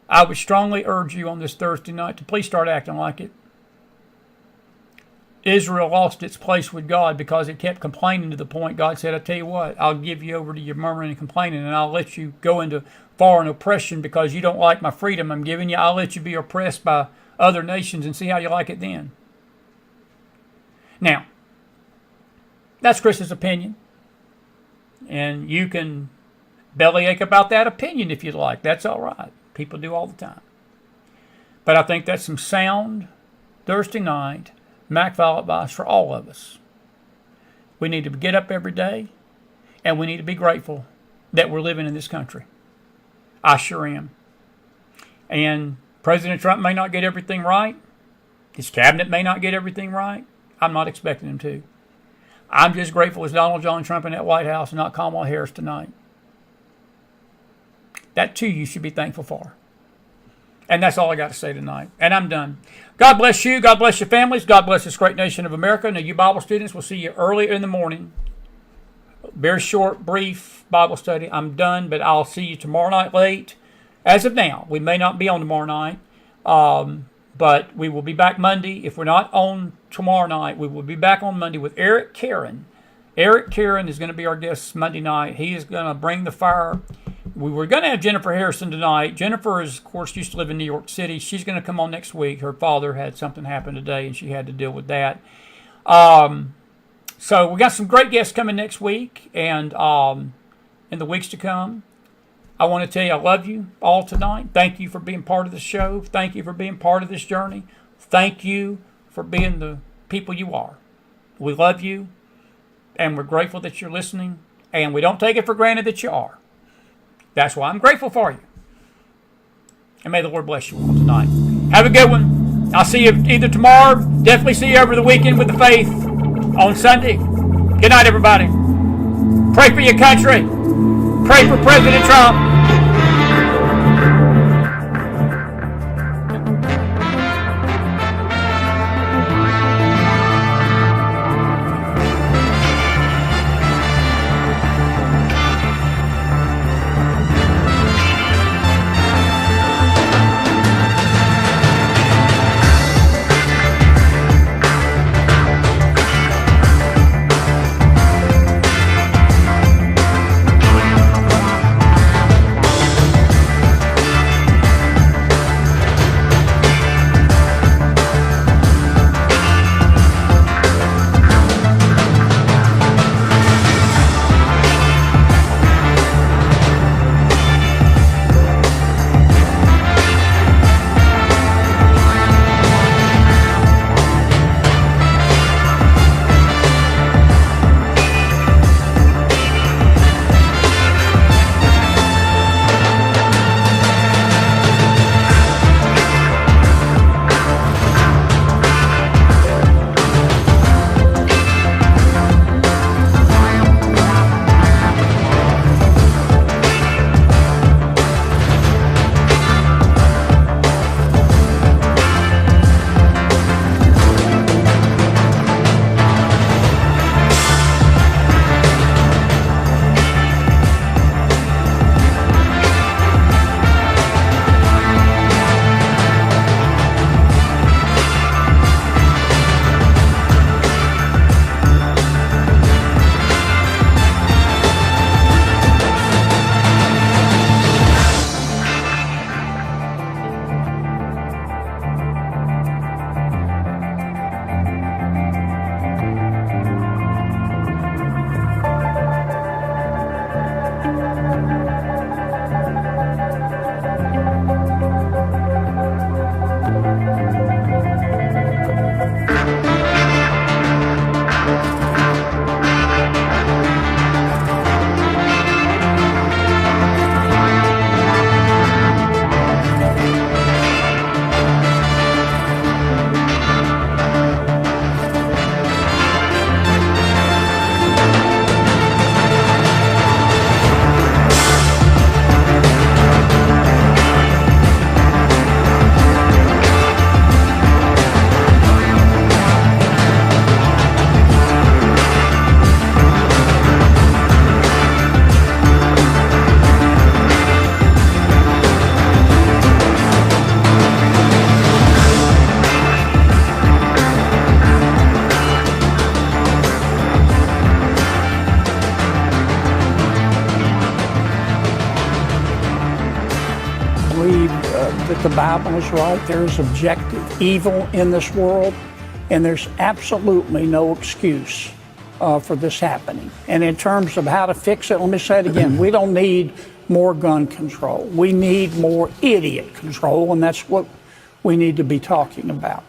Speaker 1: I would strongly urge you on this Thursday night to please start acting like it. Israel lost its place with God because it kept complaining to the point God said, I tell you what, I'll give you over to your murmuring and complaining, and I'll let you go into foreign oppression because you don't like my freedom I'm giving you. I'll let you be oppressed by other nations and see how you like it then. Now, that's Chris's opinion. And you can bellyache about that opinion if you'd like. That's all right. People do all the time. But I think that's some sound Thursday night McFile advice for all of us. We need to get up every day, and we need to be grateful that we're living in this country. I sure am. And President Trump may not get everything right. His cabinet may not get everything right. I'm not expecting him to. I'm just grateful as Donald John Trump in that White House and not Kamala Harris tonight. That too you should be thankful for. And that's all I got to say tonight. And I'm done. God bless you. God bless your families. God bless this great nation of America. Now, you Bible students, we'll see you early in the morning. Very short, brief Bible study. I'm done, but I'll see you tomorrow night late. As of now, we may not be on tomorrow night, but we will be back Monday. If we're not on tomorrow night, we will be back on Monday with Eric Karen. Eric Karen is going to be our guest Monday night. He is going to bring the fire. We were going to have Jennifer Harrison tonight. Jennifer is, of course, used to live in New York City. She's going to come on next week. Her father had something happen today, and she had to deal with that. So we got some great guests coming next week and in the weeks to come. I want to tell you I love you all tonight. Thank you for being part of the show. Thank you for being part of this journey. Thank you for being the people you are. We love you, and we're grateful that you're listening, and we don't take it for granted that you are. That's why I'm grateful for you. And may the Lord bless you all tonight. Have a good one. I'll see you either tomorrow. Definitely see you over the weekend with the faith on Sunday. Good night, everybody. Pray for your country. Pray for President Trump.
Speaker 2: that the Bible is right. There is objective evil in this world, and there's absolutely no excuse for this happening. And in terms of how to fix it, let me say it again. We don't need more gun control. We need more idiot control, and that's what we need to be talking about.